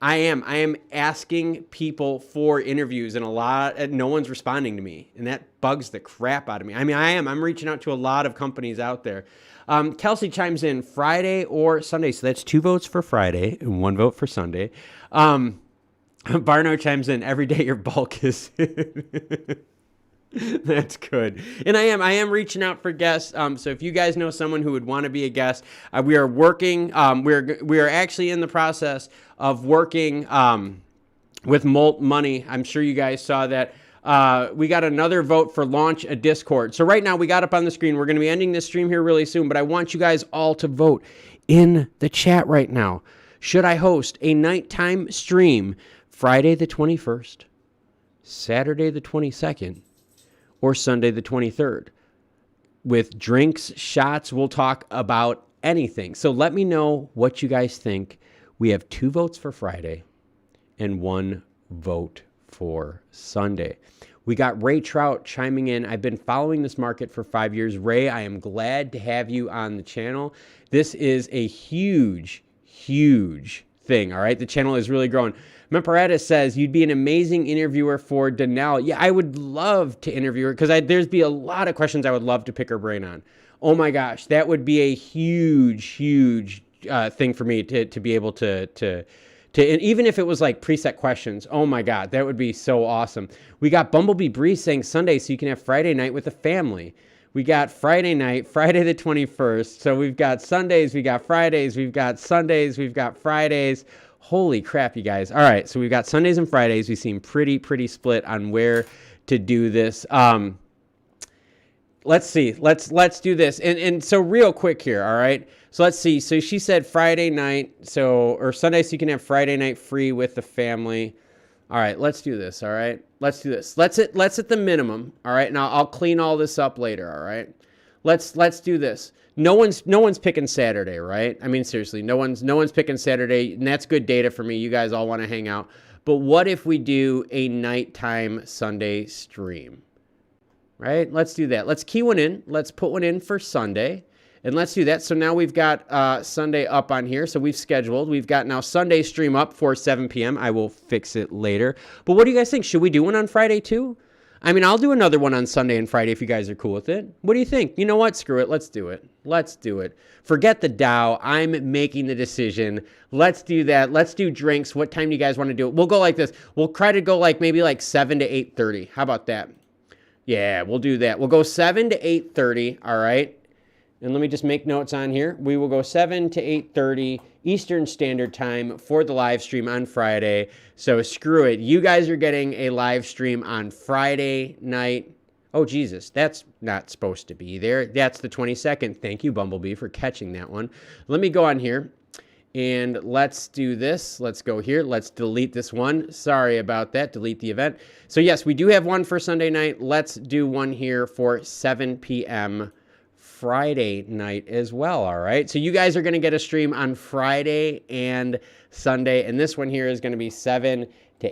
I am asking people for interviews, and no one's responding to me, and that bugs the crap out of me. I mean, I'm reaching out to a lot of companies out there. Kelsey chimes in Friday or Sunday. So that's 2 votes for Friday and 1 vote for Sunday. Barno chimes in every day your bulk is. That's good. And I am reaching out for guests. So if you guys know someone who would want to be a guest, we are working. We are actually in the process of working with Molt Money. I'm sure you guys saw that. We got another vote for launch a Discord. So right now we got up on the screen. We're going to be ending this stream here really soon, but I want you guys all to vote in the chat right now. Should I host a nighttime stream Friday the 21st, Saturday the 22nd, or Sunday the 23rd? With drinks, shots, we'll talk about anything. So let me know what you guys think. We have 2 votes for Friday and 1 vote for Sunday. We got Ray Trout chiming in. I've been following this market for 5 years. Ray, I am glad to have you on the channel. This is a huge, huge thing, all right? The channel is really growing. Memperatus says, you'd be an amazing interviewer for Danelle. Yeah, I would love to interview her, because there's be a lot of questions I would love to pick her brain on. Oh my gosh, that would be a huge, huge thing for me to be able to and even if it was like preset questions, oh my God, that would be so awesome. We got Bumblebee Breeze saying Sunday so you can have Friday night with the family. We got Friday night, Friday the 21st. So we've got Sundays, we got Fridays, we've got Sundays, we've got Fridays. Holy crap, you guys. All right, so we've got Sundays and Fridays. We seem pretty split on where to do this. Let's see. Let's do this. And so real quick here, all right? So let's see. So she said Friday night, or Sunday, so you can have Friday night free with the family. All right, let's do this, all right? Let's do this. Let's at the minimum, all right? Now I'll clean all this up later, all right? Let's do this. No one's picking Saturday, right? I mean, seriously, no one's picking Saturday, and that's good data for me. You guys all want to hang out. But what if we do a nighttime Sunday stream? Right? Let's do that. Let's key one in. Let's put one in for Sunday. And let's do that. So now we've got Sunday up on here. So we've scheduled. We've got now Sunday stream up for 7 p.m. I will fix it later. But what do you guys think? Should we do one on Friday too? I mean, I'll do another one on Sunday and Friday if you guys are cool with it. What do you think? You know what? Screw it. Let's do it. Let's do it. Forget the Dao. I'm making the decision. Let's do that. Let's do drinks. What time do you guys want to do it? We'll go like this. We'll try to go like maybe like 7 to 8:30. How about that? Yeah, we'll do that. We'll go 7 to 8:30, all right? And let me just make notes on here. We will go 7 to 8:30 Eastern Standard Time for the live stream on Friday. So screw it. You guys are getting a live stream on Friday night. Oh, Jesus, that's not supposed to be there. That's the 22nd. Thank you, Bumblebee, for catching that one. Let me go on here. And let's do this. Let's go here. Let's delete this one. Sorry about that. Delete the event. So yes, we do have one for Sunday night. Let's do one here for 7 p.m. Friday night as well, all right? So you guys are going to get a stream on Friday and Sunday, and this one here is going to be 7 to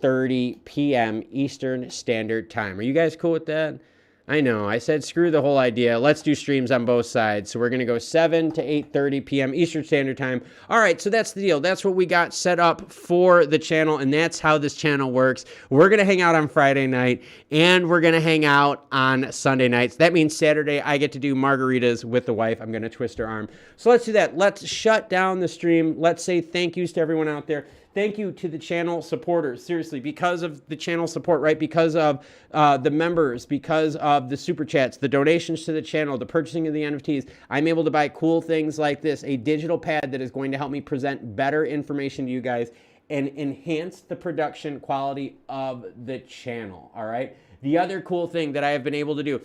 8:30 p.m. Eastern Standard Time. Are you guys cool with that? I know, I said screw the whole idea. Let's do streams on both sides. So we're going to go 7 to 8:30 p.m. Eastern Standard Time. All right, so that's the deal. That's what we got set up for the channel, and that's how this channel works. We're going to hang out on Friday night, and we're going to hang out on Sunday nights. That means Saturday I get to do margaritas with the wife. I'm going to twist her arm. So let's do that. Let's shut down the stream. Let's say thank yous to everyone out there. Thank you to the channel supporters, seriously, because of the channel support, right? Because of the members, because of the super chats, the donations to the channel, the purchasing of the NFTs, I'm able to buy cool things like this, a digital pad that is going to help me present better information to you guys and enhance the production quality of the channel, all right? The other cool thing that I have been able to do,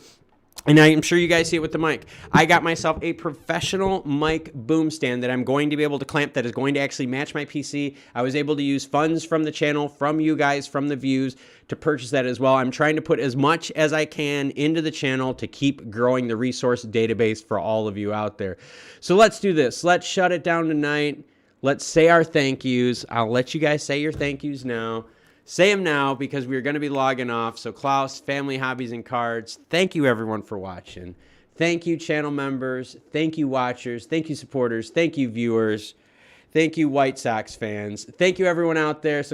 and I am sure you guys see it with the mic, I got myself a professional mic boom stand that I'm going to be able to clamp that is going to actually match my PC. I was able to use funds from the channel, from you guys, from the views to purchase that as well. I'm trying to put as much as I can into the channel to keep growing the resource database for all of you out there. So let's do this. Let's shut it down tonight. Let's say our thank yous. I'll let you guys say your thank yous now. Say them now because we're going to be logging off. So Klaus, Family Hobbies and Cards, thank you everyone for watching. Thank you channel members. Thank you watchers. Thank you supporters. Thank you viewers. Thank you White Sox fans. Thank you everyone out there. So